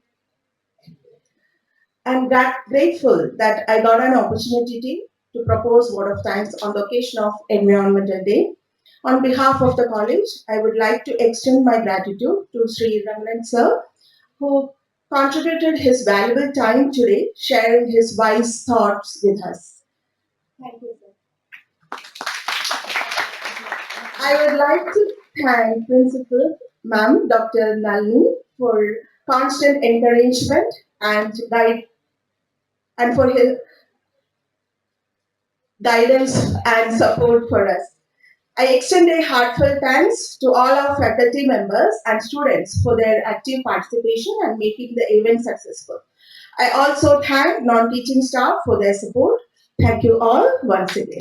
I'm grateful that I got an opportunity to propose word of thanks on the occasion of Environmental Day. On behalf of the college, I would like to extend my gratitude to Sri Rangan sir, who contributed his valuable time today, sharing his wise thoughts with us. Thank you, sir. I would like to thank Principal Ma'am Dr. Nalini for constant encouragement and for his guidance and support for us. I extend a heartfelt thanks to all our faculty members and students for their active participation and making the event successful. I also thank non-teaching staff for their support. Thank you all once again.